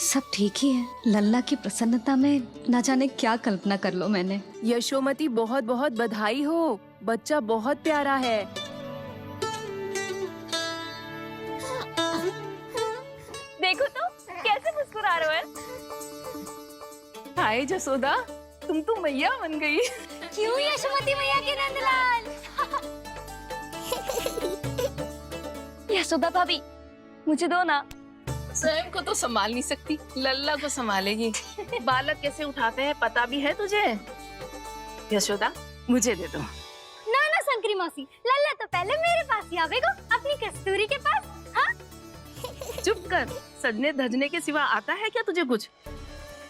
सब ठीक ही है। लल्ला की प्रसन्नता में ना जाने क्या कल्पना कर लो मैंने। यशोमती, बहुत बहुत बधाई हो, बच्चा बहुत प्यारा है। देखो तो कैसे मुस्कुरा रहे हो। हाय जसोदा, तुम तो मैया बन गई। क्यों यशोमती मैया के नंदलाल। यशोदा भाभी, मुझे दो ना। स्वयं को तो संभाल नहीं सकती, लल्ला को संभालेगी। बालक कैसे उठाते हैं पता भी है तुझे? यशोदा, मुझे दे दो। ना ना शंकरी मौसी, लल्ला तो पहले मेरे पास ही आवेगा, अपनी कस्तूरी के पास। हाँ? चुप कर, सजने धजने के सिवा आता है क्या तुझे कुछ?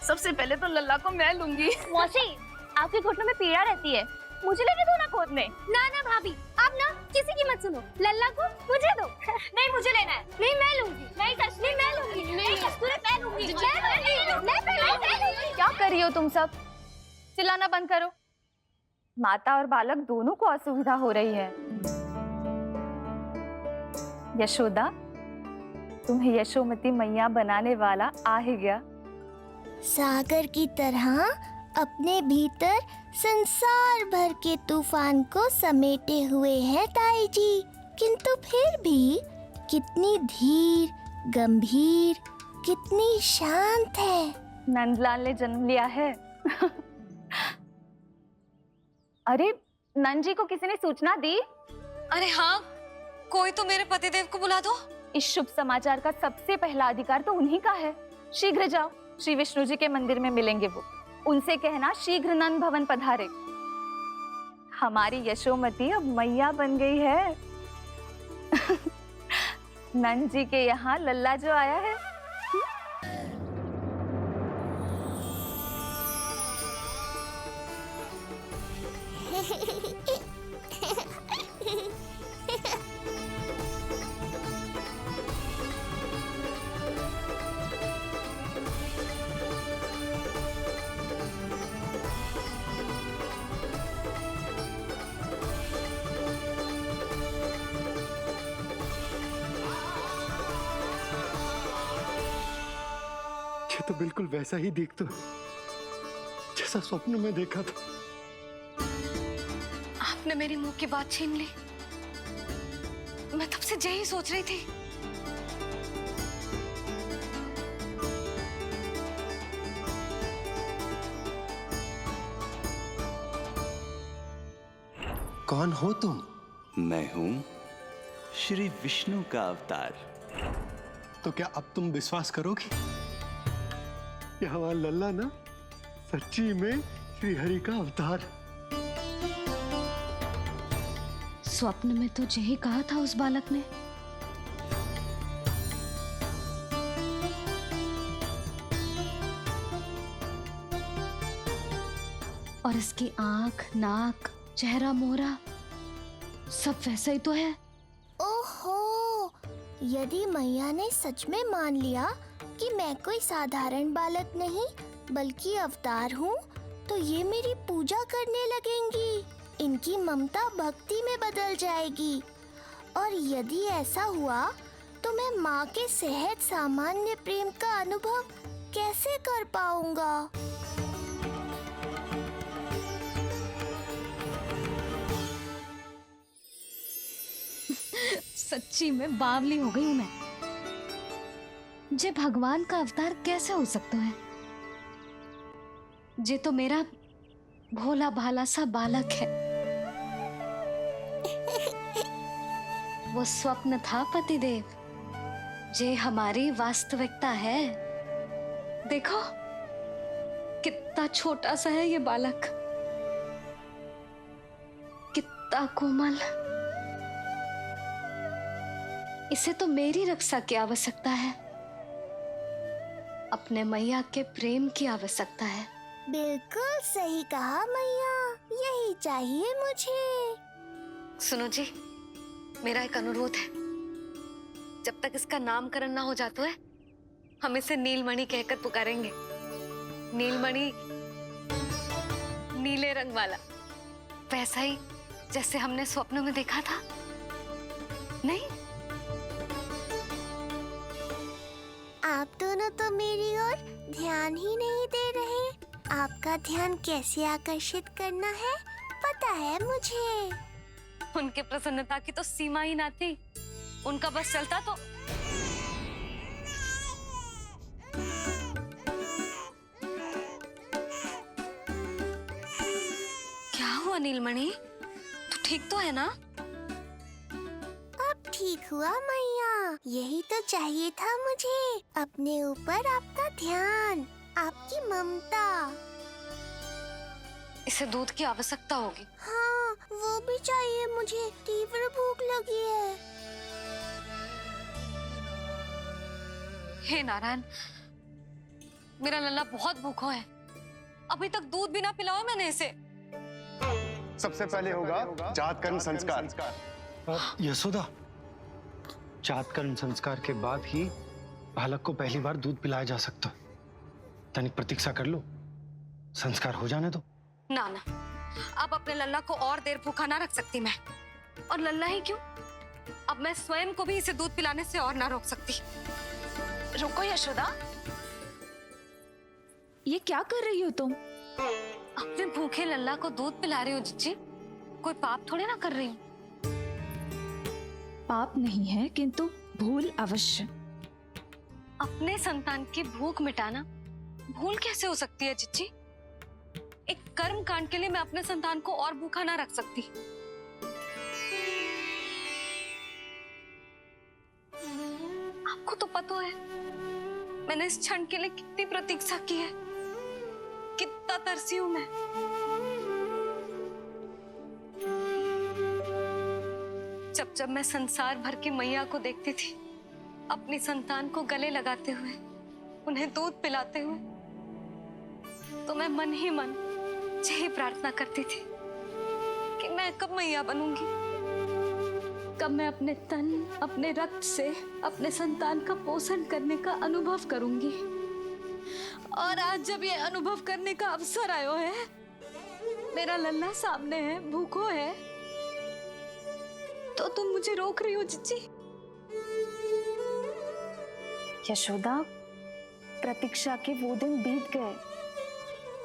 सबसे पहले तो लल्ला को मैं लूंगी। मौसी, आपके घुटनों में पीड़ा रहती है, मुझे लेने दो ना गोद में। ना ना भाभी, आप ना किसी की मत सुनो, लल्ला को मुझे दो। नहीं, मुझे लेना है। नहीं, मैं लूंगी। नहीं, मैं लूंगी। नहीं, मैं लूंगी। क्या कर रही हो तुम सब? चिल्लाना बंद करो। माता और बालक दोनों को असुविधा हो रही है। यशोदा, तुम्हें यशोमती मैया बनाने वाला आ ही गया। सागर की तरह अपने भीतर संसार भर के तूफान को समेटे हुए हैं ताई जी, किंतु फिर भी कितनी धीर, गंभीर, कितनी शांत है। नंदलाल ने जन्म लिया है। अरे नंद जी को किसी ने सूचना दी? अरे हाँ, कोई तो मेरे पतिदेव को बुला दो। इस शुभ समाचार का सबसे पहला अधिकार तो उन्हीं का है। शीघ्र जाओ, श्री विष्णु जी के मंदिर में मिलेंगे वो। उनसे कहना शीघ्र नंद भवन पधारे। हमारी यशोमती अब मैया बन गई है। नंद जी के यहाँ लल्ला जो आया है। ये तो बिल्कुल वैसा ही दिखता है जैसा स्वप्न में देखा था। आपने मेरी मुंह की बात छीन ली। मैं तब से यही सोच रही थी। कौन हो तुम? मैं हूं श्री विष्णु का अवतार। तो क्या अब तुम विश्वास करोगी कि हमारा लल्ला ना सच्ची में श्री हरि का अवतार? स्वप्न में तो यही कहा था उस बालक ने। और इसकी आंख, नाक, चेहरा, मोहरा सब वैसा ही तो है। ओहो, यदि मैया ने सच में मान लिया कि मैं कोई साधारण बालक नहीं बल्कि अवतार हूँ, तो ये मेरी पूजा करने लगेंगी। इनकी ममता भक्ति में बदल जाएगी। और यदि ऐसा हुआ तो मैं माँ के सहज सामान्य प्रेम का अनुभव कैसे कर पाऊंगा? सच्ची में बावली हो गई हूँ मैं। जे भगवान का अवतार कैसे हो सकता है? जे तो मेरा भोला भाला सा बालक है। वो स्वप्न था पतिदेव, जे हमारी वास्तविकता है। देखो कितना छोटा सा है ये बालक, कितना कोमल। इसे तो मेरी रक्षा की आवश्यकता है, अपने मैया के प्रेम की आवश्यकता है। बिल्कुल सही कहा मैया, यही चाहिए मुझे। सुनो जी, मेरा एक अनुरोध है। जब तक इसका नामकरण ना हो जाता है, हम इसे नीलमणि कहकर पुकारेंगे। नीलमणि नीले रंग वाला, वैसा ही जैसे हमने स्वप्न में देखा था। नहीं? आप दोनों तो मेरी ओर ध्यान ही नहीं दे रहे। आपका ध्यान कैसे आकर्षित करना है पता है मुझे। उनके प्रसन्नता की तो सीमा ही ना थी। उनका बस चलता तो। क्या हुआ नीलमणि? तू ठीक तो है ना? अब ठीक हुआ मैया, यही तो चाहिए था मुझे। अपने ऊपर आपका ध्यान, आपकी ममता। इसे दूध की आवश्यकता होगी। हाँ, वो भी चाहिए मुझे। तीव्र भूख लगी है। हे नारायण, मेरा लल्ला बहुत भूखा है। अभी तक दूध भी ना पिलाओ मैंने इसे। सबसे पहले होगा जातकर्म संस्कार। यशोदा, जातकर्म संस्कार के बाद ही बालक को पहली बार दूध पिलाया जा सकता। तनिक प्रतीक्षा कर लो, संस्कार हो जाने दो। ना ना, अब अपने लल्ला को और देर भूखा ना रख सकती मैं। और लल्ला ही क्यों, अब मैं स्वयं को भी इसे दूध पिलाने से और ना रोक सकती। रुको यशोदा, ये क्या कर रही हो तुम? अपने भूखे लल्ला को दूध पिला रही हूँ जीजी, कोई पाप थोड़े ना कर रही हूँ। पाप नहीं है, किंतु भूल अवश्य। अपने संतान की भूख मिटाना भूल कैसे हो सकती है जीजी? एक कर्म कांड के लिए मैं अपने संतान को और भूखा ना रख सकती। आपको तो पता है मैंने इस क्षण के लिए कितनी प्रतीक्षा की है, कितना तरसी हूं मैं। जब मैं संसार भर की मैया को देखती थी अपनी संतान को गले लगाते हुए, उन्हें दूध पिलाते हुए, तो मैं मन ही मन यही प्रार्थना करती थी कि मैं कब मैया बनूंगी, कब मैं अपने तन अपने रक्त से अपने संतान का पोषण करने का अनुभव करूंगी। और आज जब ये अनुभव करने का अवसर आयो है, मेरा लल्ला सामने है, भूखो है, तो तुम मुझे रोक रही हो जीजी? यशोदा, प्रतीक्षा के वो दिन बीत गए,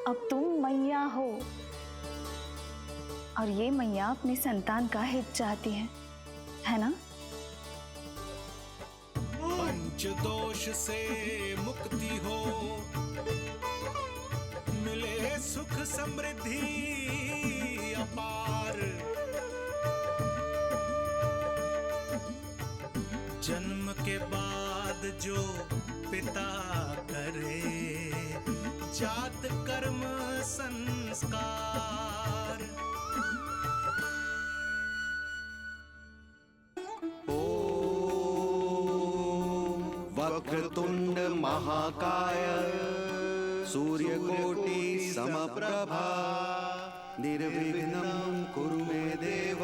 अब तुम मैया हो और ये मैया अपने संतान का हित चाहती है ना? पंच दोष से मुक्ति हो, मिले सुख समृद्धि अपार, जन्म के बाद जो पिता करे जात कर्म संस्कार। ओम वक्रतुंड महाकाय सूर्यकोटि समप्रभा निर्विघ्नं कुरु मे देव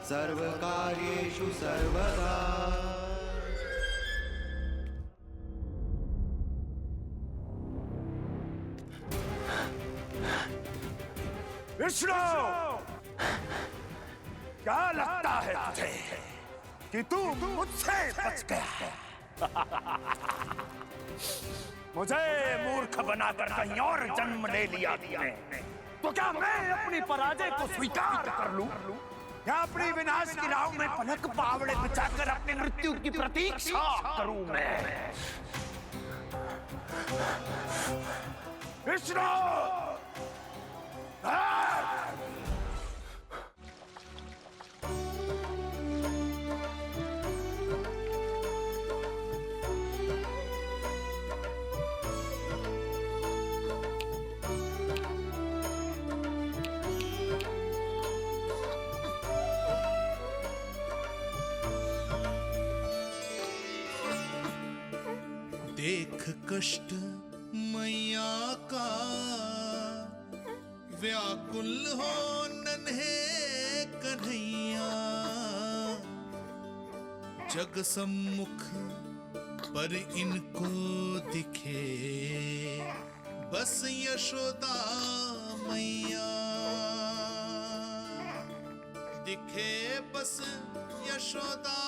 सर्वकार्येषु सर्वदा। विष्णु, क्या लगता है तुझे कि तू मुझसे बच गया है? मुझे मूर्ख बनाकर कहीं और जन्म ले लिया तुमने, तो क्या मैं अपनी पराजय को स्वीकार कर लूं या अपनी विनाश की राह में पलक पावड़े बिछाकर अपनी मृत्यु की प्रतीक्षा करूं मैं? विष्णु, देख कष्ट मैया का, व्याकुल हो नन्हे कन्हैया, जग सम्मुख पर इनको दिखे बस यशोदा मैया, दिखे बस यशोदा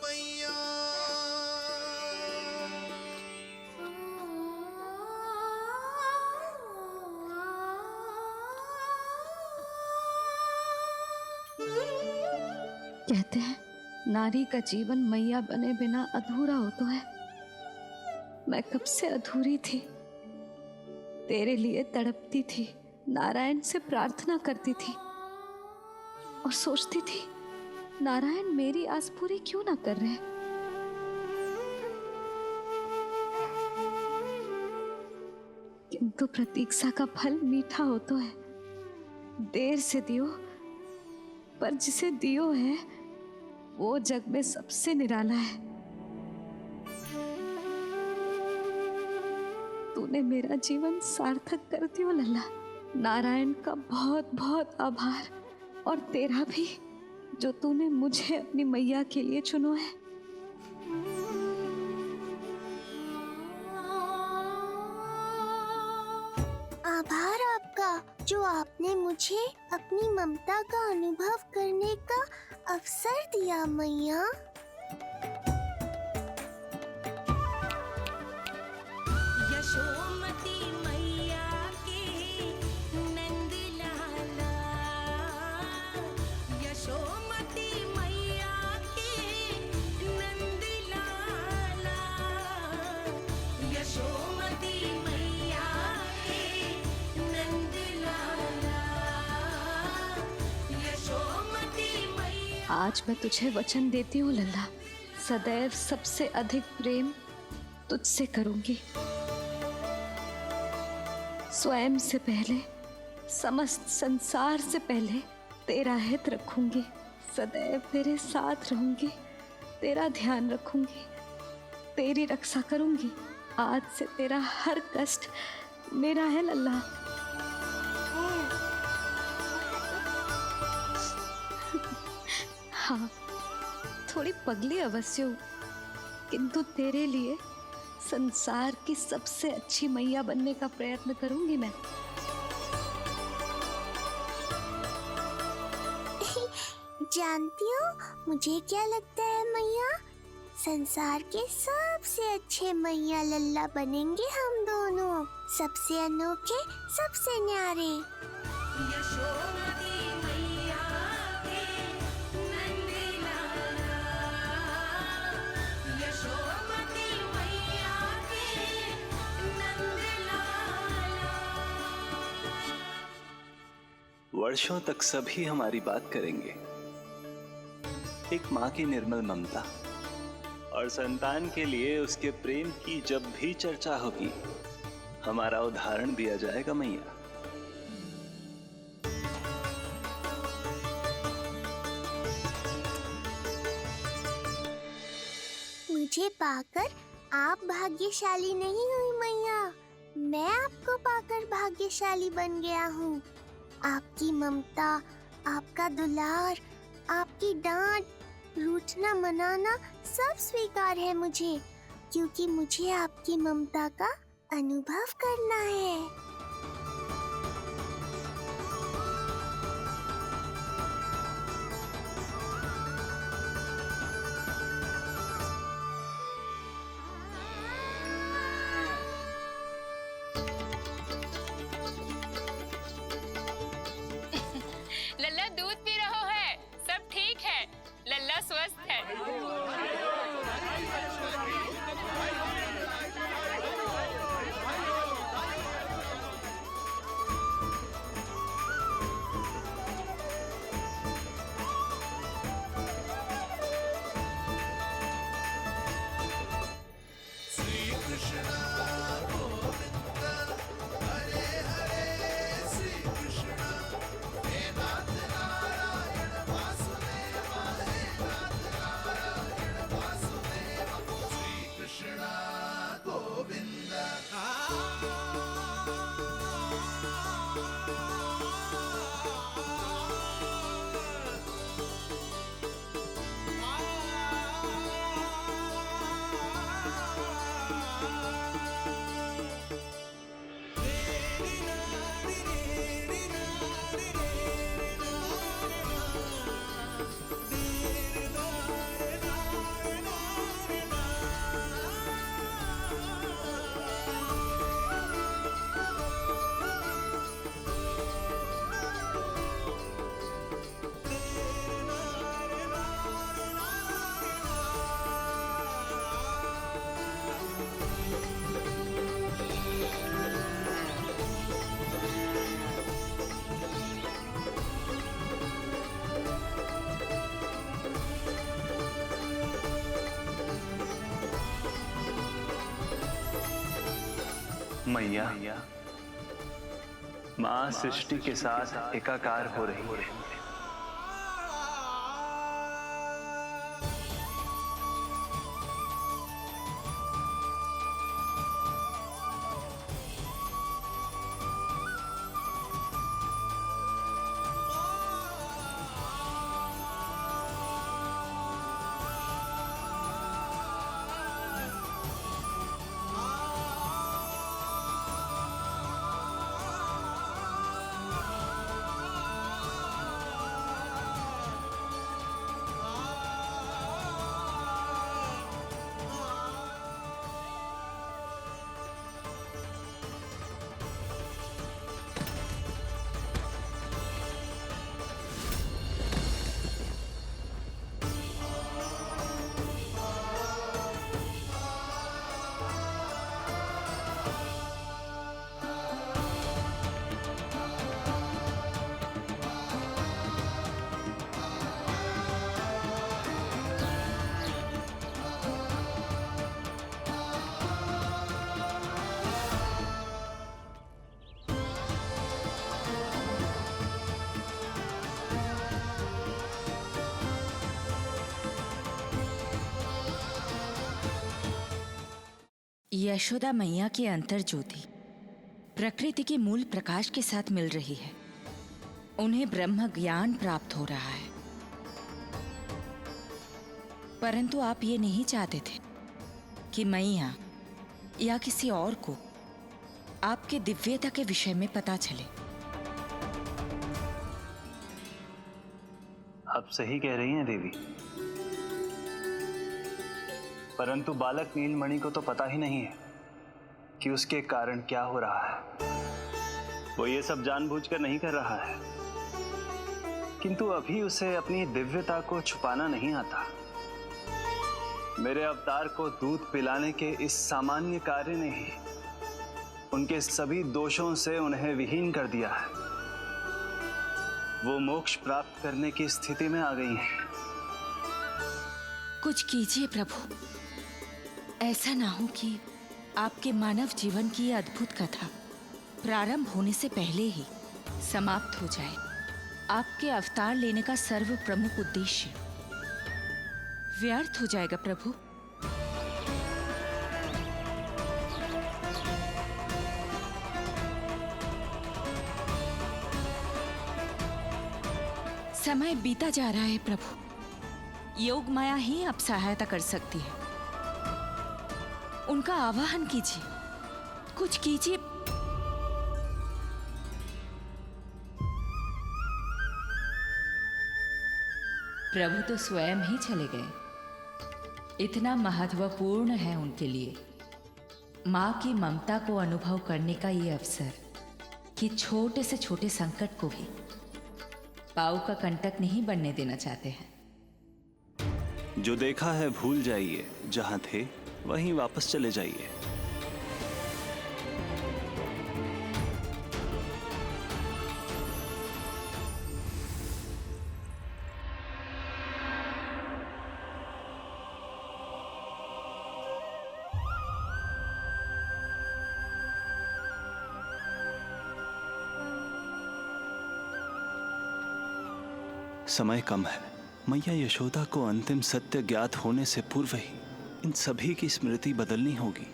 मैया। कहते हैं नारी का जीवन मैया बने बिना अधूरा होता है। मैं कब से अधूरी थी, तेरे लिए तड़पती थी, नारायण से प्रार्थना करती थी और सोचती थी नारायण मेरी आस पूरी क्यों ना कर रहे। किंतु प्रतीक्षा का फल मीठा होता है, देर से दियो पर जिसे दियो है वो जग में सबसे निराला है। तूने मेरा जीवन सार्थक कर दियो लल्ला। नारायण का बहुत बहुत आभार, और तेरा भी जो तूने मुझे अपनी मैया के लिए चुनो है। आभार आपका, जो आपने मुझे अपनी ममता का अनुभव करने का अवसर दिया मैया। यशोमती मैया के नंद लाला, यशोमती मैया के नंद लाला, यशोमती मैया के नंद लाला, यशोमती मैया। आज मैं तुझे वचन देती हूँ लल्ला, सदैव सबसे अधिक प्रेम तुझसे करूंगी। स्वयं से पहले, समस्त संसार से पहले तेरा हित रखूंगी। सदैव तेरे साथ रहूंगी, तेरा ध्यान रखूंगी, तेरी रक्षा करूंगी। आज से तेरा हर कष्ट मेरा है लल्ला। हाँ, थोड़ी पगली अवश्य हूँ, किंतु तेरे लिए संसार की सबसे अच्छी मैया बनने का प्रयत्न करूंगी मैं। जानती हो मुझे क्या लगता है मैया? संसार के सबसे अच्छे मैया लल्ला बनेंगे हम दोनों, सबसे अनोखे, सबसे न्यारे। यशोमती मैया के नंद लाला, यशोमती मैया के नंद लाला। वर्षों तक सभी हमारी बात करेंगे। एक माँ की निर्मल ममता और संतान के लिए उसके प्रेम की जब भी चर्चा होगी, हमारा उदाहरण दिया जाएगा मैया। मुझे पाकर आप भाग्यशाली नहीं हुई मैया, मैं आपको पाकर भाग्यशाली बन गया हूँ। आपकी ममता, आपका दुलार, आपकी डांट, रूठना मनाना सब स्वीकार है मुझे, क्योंकि मुझे आपकी ममता का अनुभव करना है। लल्ला दूध पी रहा है, सब ठीक है, लल्ला स्वस्थ है। श्री कृष्ण गोविंद हरे हरे, श्री कृष्ण हे नाथ नारायण वासुदेव, हे नाथ नारायण वासुदेव, श्री कृष्ण गोविंद। मैया, माँ सृष्टि के साथ एकाकार हो रही है। यशोदा मैया की अंतर ज्योति प्रकृति के मूल प्रकाश के साथ मिल रही है। उन्हें ब्रह्म ज्ञान प्राप्त हो रहा है। परंतु आप ये नहीं चाहते थे कि मैया या किसी और को आपके दिव्यता के विषय में पता चले। आप सही कह रही हैं देवी, परंतु बालक नीलमणि को तो पता ही नहीं है कि उसके कारण क्या हो रहा है। वो ये सब जानबूझकर नहीं कर रहा है, किंतु अभी उसे अपनी दिव्यता को छुपाना नहीं आता। मेरे अवतार को दूध पिलाने के इस सामान्य कार्य ने ही उनके सभी दोषों से उन्हें विहीन कर दिया है। वो मोक्ष प्राप्त करने की स्थिति में आ गई हैं। कुछ कीजिए प्रभु, ऐसा ना हो कि आपके मानव जीवन की यह अद्भुत कथा प्रारंभ होने से पहले ही समाप्त हो जाए। आपके अवतार लेने का सर्व प्रमुख उद्देश्य व्यर्थ हो जाएगा प्रभु। समय बीता जा रहा है प्रभु, योग माया ही अब सहायता कर सकती है। उनका आवाहन कीजिए, कुछ कीजिए। प्रभु तो स्वयं ही चले गए। इतना महत्वपूर्ण है उनके लिए माँ की ममता को अनुभव करने का ये अवसर कि छोटे से छोटे संकट को भी पाँव का कंटक नहीं बनने देना चाहते हैं। जो देखा है भूल जाइए, जहां थे वहीं वापस चले जाइए। समय कम है। मैया यशोदा को अंतिम सत्य ज्ञात होने से पूर्व ही इन सभी की स्मृति बदलनी होगी।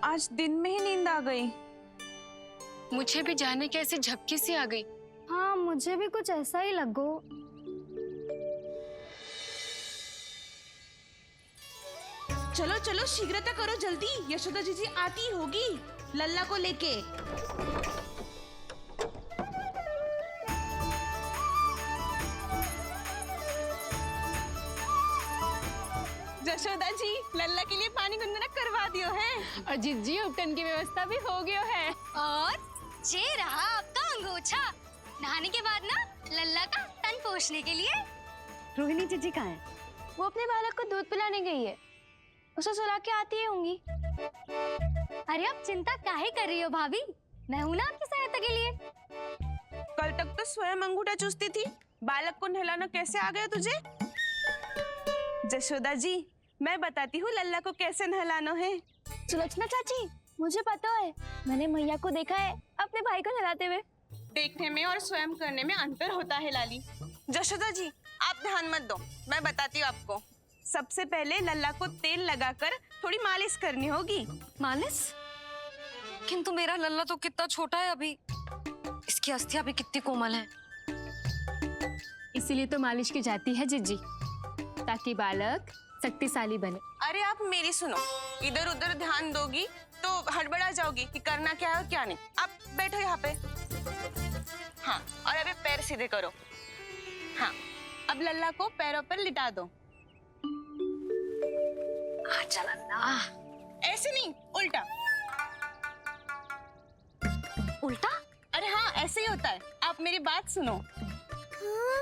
आज दिन में ही नींद आ गई। मुझे भी जाने के ऐसे झपकी सी आ गई। हाँ, मुझे भी कुछ ऐसा ही लगो। चलो चलो शीघ्रता करो, जल्दी, यशोदा जी आती होगी लल्ला को लेके। यशोदा जी, लल्ला के लिए पानी गुनगुना करवा दियो है। और जिज्जी उपटन की व्यवस्था भी हो गयो है। और जे रहा आपका अंगोछा, नहाने के बाद ना लल्ला का तन पोंछने के लिए। रोहिणी जीजी कहाँ है? वो अपने बालक को दूध पिलाने गई है, उसे सुला के आती ही होंगी। अरे आप चिंता काहे कर रही हो भाभी, मैं हूं ना आपकी सहायता के लिए। कल तक तो स्वयं अंगूठा चूसती थी, बालक को नहलाना कैसे आ गया तुझे? जशोदा जी, मैं बताती हूँ लल्ला को कैसे नहलाना है। सुलक्षणा चाची, मुझे पता है, मैंने मैया को देखा है अपने भाई को नहलाते हुए। देखने में और स्वयं करने में अंतर होता है लाली। जशोदा जी, आप ध्यान मत दो, मैं बताती हूँ आपको। सबसे पहले लल्ला को तेल लगाकर थोड़ी मालिश करनी होगी। मालिश? किंतु मेरा लल्ला तो कितना छोटा है अभी, इसकी अस्थियां भी कितनी कोमल है। इसीलिए तो मालिश की जाती है जिज्जी, ताकि बालक शक्तिशाली बने। अरे आप मेरी सुनो, इधर उधर ध्यान दोगी तो हड़बड़ा जाओगी कि करना क्या है और क्या नहीं। आप बैठो यहाँ पे। हाँ, और अभी पैर सीधे करो। हाँ, अब लल्ला को पैरों पर लिटा दो। चल ना, ऐसे नहीं, उल्टा। उल्टा? अरे हाँ, ऐसे ही होता है। आप मेरी बात सुनो। हाँ,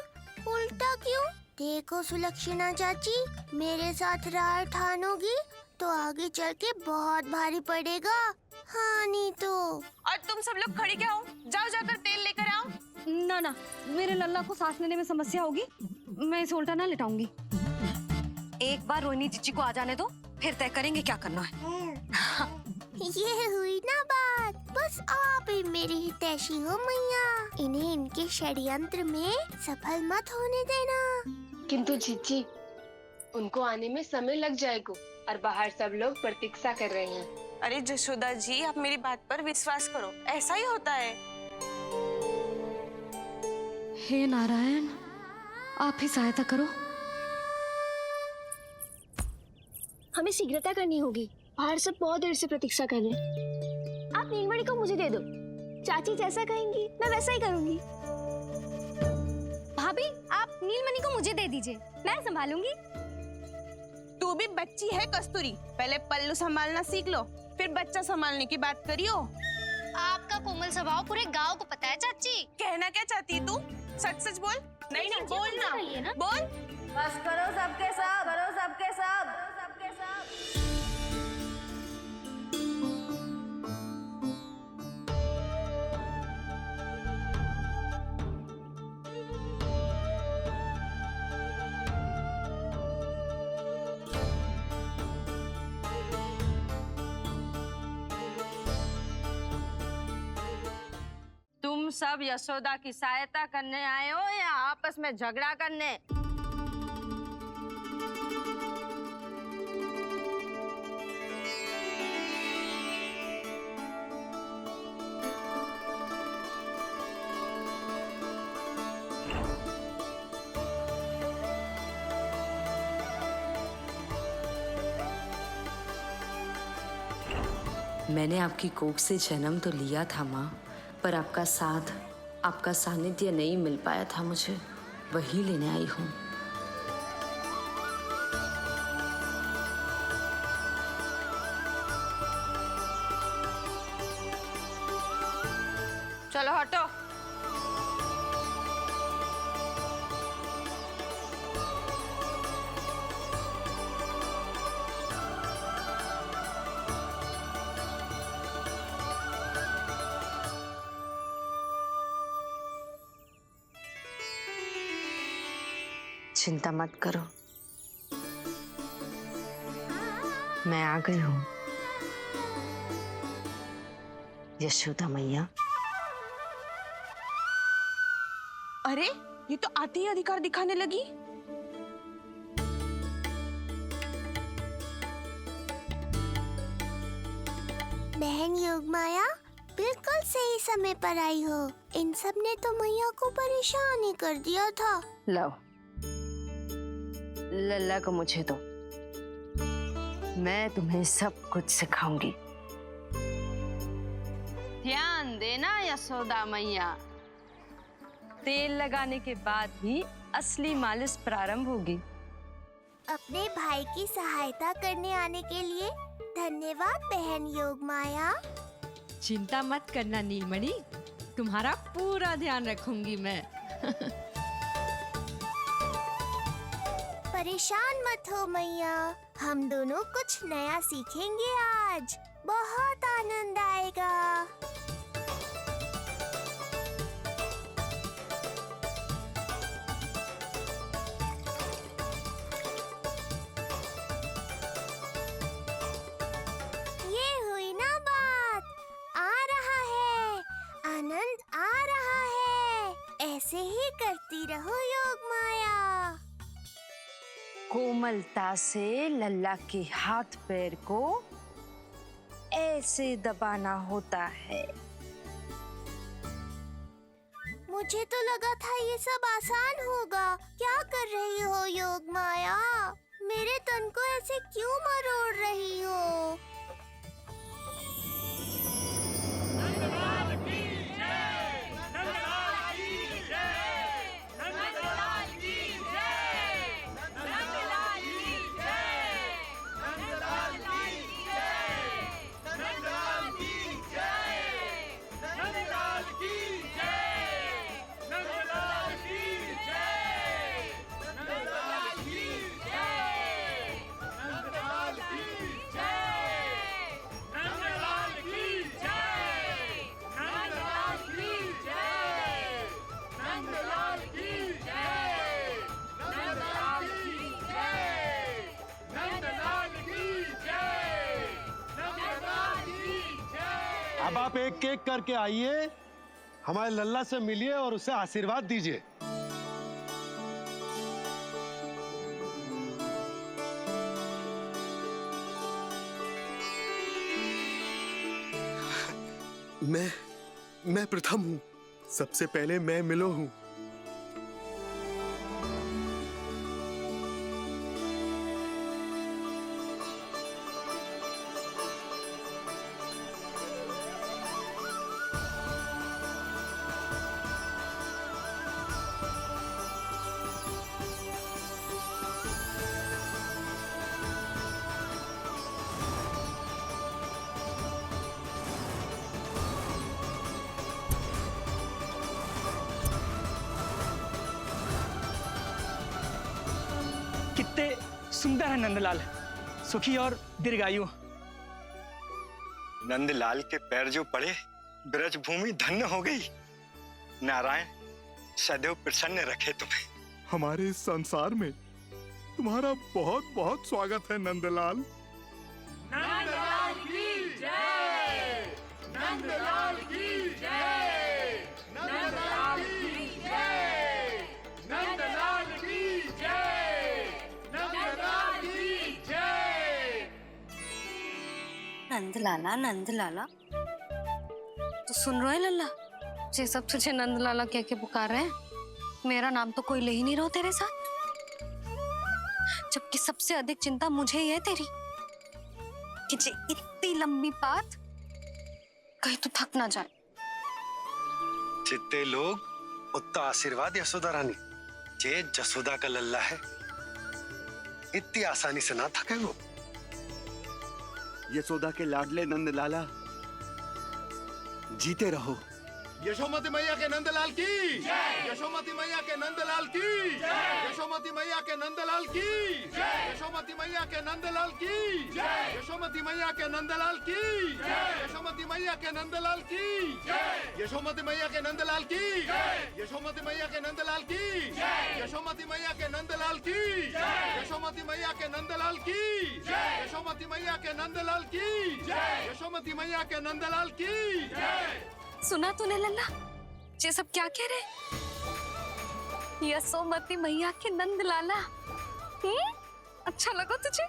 उल्टा क्यों? देखो सुलक्षणा चाची, मेरे साथ राह ठानोगी तो आगे चल के बहुत भारी पड़ेगा। हाँ नहीं तो। और तुम सब लोग खड़े क्या हो? जाओ जाकर तेल लेकर आओ। ना ना, मेरे लल्ला को सांस लेने में समस्या होगी, मैं इसे उल्टा ना लिटाऊंगी। एक बार रोहिणी जीजी को आ जाने दो, फिर तय करेंगे क्या करना है। ये हुई ना बात, बस आप ही मेरी हितैषी हो मैया, इन्हें इनके षड्यंत्र में सफल मत होने देना। किंतु जीजी, उनको आने में समय लग जाएगा और बाहर सब लोग प्रतीक्षा कर रहे हैं। अरे जशोदा जी, आप मेरी बात पर विश्वास करो, ऐसा ही होता है। हे नारायण, आप ही सहायता करो। हमें शीघ्रता करनी होगी, बाहर सब बहुत देर से प्रतीक्षा कर रहे हैं। आप नीलमणि को मुझे दे दो, चाची जैसा कहेंगी मैं वैसा ही करूंगी। भाभी, आप नीलमणि को मुझे दे दीजिए, मैं संभालूंगी। तू भी बच्ची है कस्तूरी, पहले पल्लू संभालना सीख लो, फिर बच्चा संभालने की बात करियो। आपका कोमल स्वभाव पूरे गांव को पता है चाची। कहना क्या चाहती है तू? सच सच बोल। नहीं नहीं, बोल ना, बोल। बस करो सबके सब, करो सबके सब, सबके सब। तुम सब यशोदा की सहायता करने आए हो या आपस में झगड़ा करने? मैंने आपकी कोख से जन्म तो लिया था माँ, पर आपका साथ, आपका सानिध्य नहीं मिल पाया था मुझे, वही लेने आई हूँ। चलो हटो। चिंता मत करो, मैं आ गई हूँ। यशोदा मैया। अरे, ये तो आते ही अधिकार दिखाने लगी। बहन योगमाया, बिल्कुल सही समय पर आई हो। इन सब ने तो मैया को परेशान ही कर दिया था। लो, लल्ला को मुझे दो, मैं तुम्हें सब कुछ सिखाऊंगी। ध्यान देना यशोदा मैया, तेल लगाने के बाद ही असली मालिश प्रारंभ होगी। अपने भाई की सहायता करने आने के लिए धन्यवाद बहन योगमाया। चिंता मत करना नीलमणि, तुम्हारा पूरा ध्यान रखूंगी मैं। पर परेशान मत हो मैया, हम दोनों कुछ नया सीखेंगे आज। बहुत आनंद आएगा। ये हुई ना बात, आ रहा है, आनंद आ रहा है। ऐसे ही करती रहो योग माया। कोमलता से लल्ला के हाथ पैर को ऐसे दबाना होता है। मुझे तो लगा था ये सब आसान होगा। क्या कर रही हो योग माया? मेरे तन को ऐसे क्यों मरोड़ रही हो? अब आप एक एक करके आइए, हमारे लल्ला से मिलिए और उसे आशीर्वाद दीजिए। मैं प्रथम हूँ। सबसे पहले मैं मिलो हूँ। कितने सुंदर है नंदलाल, सुखी और दीर्घायु। नंदलाल के पैर जो पड़े, ब्रज भूमि धन्य हो गई। नारायण सदैव प्रसन्न रखे तुम्हें। हमारे इस संसार में तुम्हारा बहुत बहुत स्वागत है नंदलाल। नंदलाल की जय, नंदलाल की जय, नंदलाल की जय, नंदलाल की जय, नंदलाल की जय। नंदलाला नंदलाला, तो सुन रहे लल्ला? ये सब तुझे नंदलाला कह के पुकार रहे हैं। मेरा नाम तो कोई ले ही नहीं रहा तेरे साथ, जबकि सबसे अधिक चिंता मुझे ही है तेरी कि जे इतनी लंबी बात कहीं तो थक ना जाए। जितने लोग उतना आशीर्वाद यशोदा रानी। जे जसोदा का लल्ला है, इतनी आसानी से ना थके वो। यशोदा के लाडले नंदलाला, जीते रहो। यशोमती मैया के नंदलाल की जय, यशोमती मैया के नंदलाल की जय, यशोमती मैया के नंदलाल की जय, यशोमती मैया के नंदलाल की जय, यशोमती मैया के नंदलाल की जय, यशोमती मैया के नंदलाल की जय, यशोमती मैया के नंदलाल की जय, यशोमती मैया के नंदलाल की जय, यशोमती मैया के नंदलाल की जय, यशोमती मैया के नंदलाल की जय, यशोमती मैया के नंदलाल की जय, यशोमती मैया के नंदलाल की जय। सुना तूने लल्ला? ये सब क्या कह रहे? यशोमती मैया के नंदलाला। अच्छा लगा तुझे?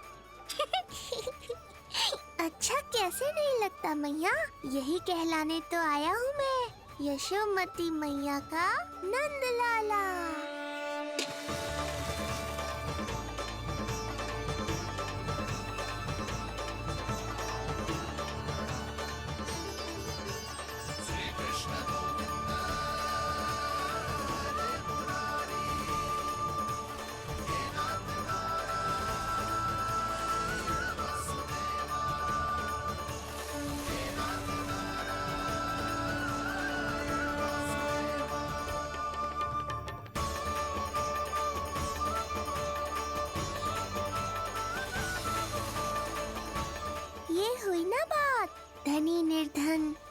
अच्छा कैसे नहीं लगता मैया? यही कहलाने तो आया हूँ मैं, यशोमती मैया का नंदलाला।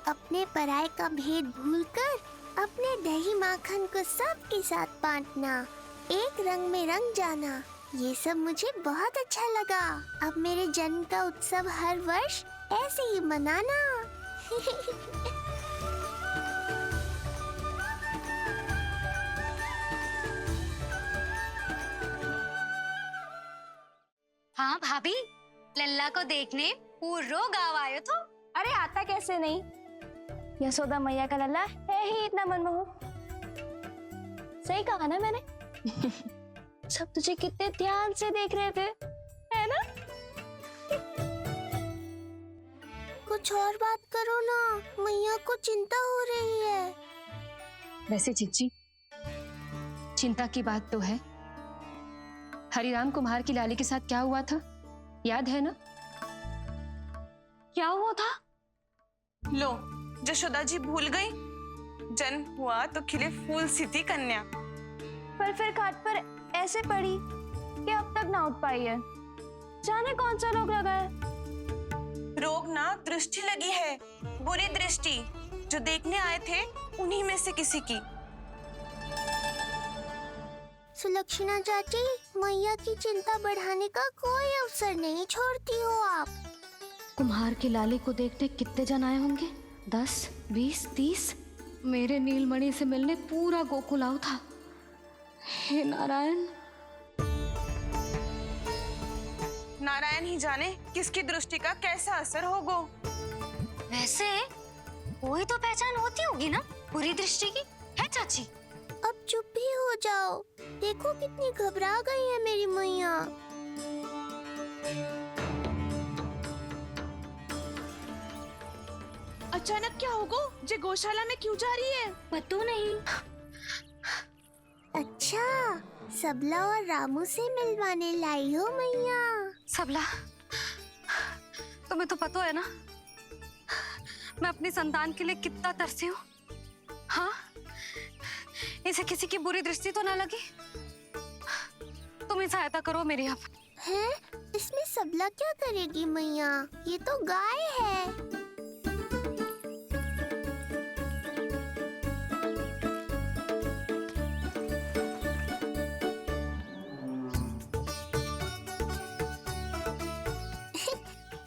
अपने पराये का भेद भूलकर अपने दही माखन को सबके साथ बांटना, एक रंग में रंग जाना, ये सब मुझे बहुत अच्छा लगा। अब मेरे जन्म का उत्सव हर वर्ष ऐसे ही मनाना। हाँ भाभी, लल्ला को देखने पूरो गाँव आयो तो। अरे आता कैसे नहीं, यशोदा मैया का लल्ला है ही इतना मनमोहक। सही कहा ना मैंने? सब तुझे कितने ध्यान से देख रहे थे, है ना? कुछ और बात करो ना, मैया को चिंता हो रही है। वैसे जीजी, चिंता की बात तो है। हरिराम कुम्हार की लाली के साथ क्या हुआ था, याद है ना? क्या हुआ था? लो, यशोदा जी भूल गई। जन्म हुआ तो खिले फूल सी थी कन्या, पर फिर खाट पर ऐसे पड़ी कि अब तक ना उठ पाई है। जाने कौन सा रोग लगा है। रोग ना, दृष्टि लगी है, बुरी दृष्टि, जो देखने आए थे उन्हीं में से किसी की। सुलक्षणा चाची, मैया की चिंता बढ़ाने का कोई अवसर नहीं छोड़ती हो आप। कुम्हार की लाली को देखने कितने जन आए होंगे? 10, 20, 30। मेरे नीलमणि से मिलने पूरा गोकुल आओ था। हे नारायण। नारायण ही जाने किसकी दृष्टि का कैसा असर होगा। वैसे कोई तो पहचान होती होगी ना बुरी दृष्टि की, है चाची? अब चुप भी हो जाओ, देखो कितनी घबरा गई है मेरी मैया। अचानक क्या होगा? जे गौशाला में क्यों जा रही है? पता नहीं। अच्छा, सबला और रामू से मिलवाने लाई हो मैया। सबला, तुम्हें तो पता है ना मैं अपनी संतान के लिए कितना तरसी हूँ। हाँ, इसे किसी की बुरी दृष्टि तो ना लगी? तुम ही सहायता करो मेरी। अब हैं? इसमें सबला क्या करेगी मैया, ये तो गाय है।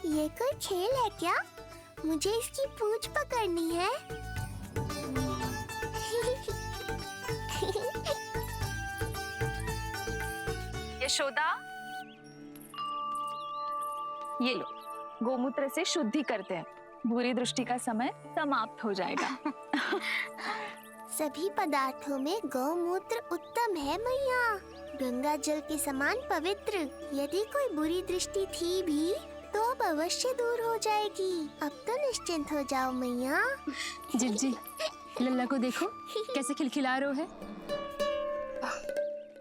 ये कोई खेल है क्या? मुझे इसकी पूंछ पकड़नी है। यशोदा, ये लो, गोमूत्र से शुद्धि करते हैं, बुरी दृष्टि का समय समाप्त हो जाएगा। सभी पदार्थों में गौमूत्र उत्तम है मैया, गंगा जल के समान पवित्र। यदि कोई बुरी दृष्टि थी भी तो अब अवश्य दूर हो जाएगी। अब तो निश्चिंत हो जाओ मैया। जीजी, लल्ला को देखो कैसे खिलखिला रहे है।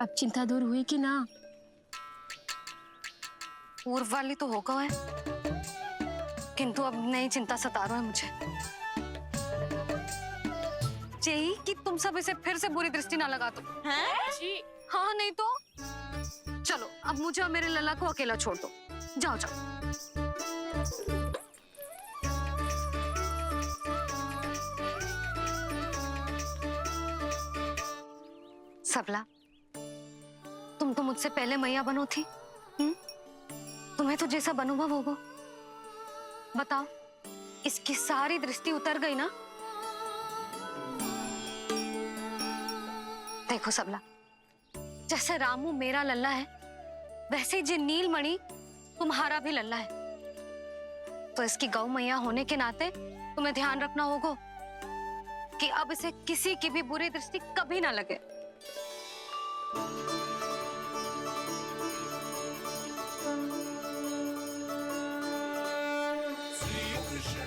अब चिंता दूर हुई कि ना? पूर्व वाली तो होगा है, किंतु अब नई चिंता सता रहा है मुझे। यही कि तुम सब इसे फिर से बुरी दृष्टि ना लगा दो। हैं? जी। हाँ, नहीं तो चलो अब मुझे और मेरे लल्ला को अकेला छोड़ दो। जाओ जाओ। सबला, तुम तो मुझसे पहले मैया बनो थी। तुम्हें तो जैसा अनुभव होगा, बताओ, इसकी सारी दृष्टि उतर गई ना? देखो सबला, जैसे रामू मेरा लल्ला है, वैसे ही नीलमणि तुम्हारा भी लल्ला है। तो इसकी गौ मैया होने के नाते तुम्हें ध्यान रखना होगा कि अब इसे किसी की भी बुरी दृष्टि कभी ना लगे। श्री कृष्ण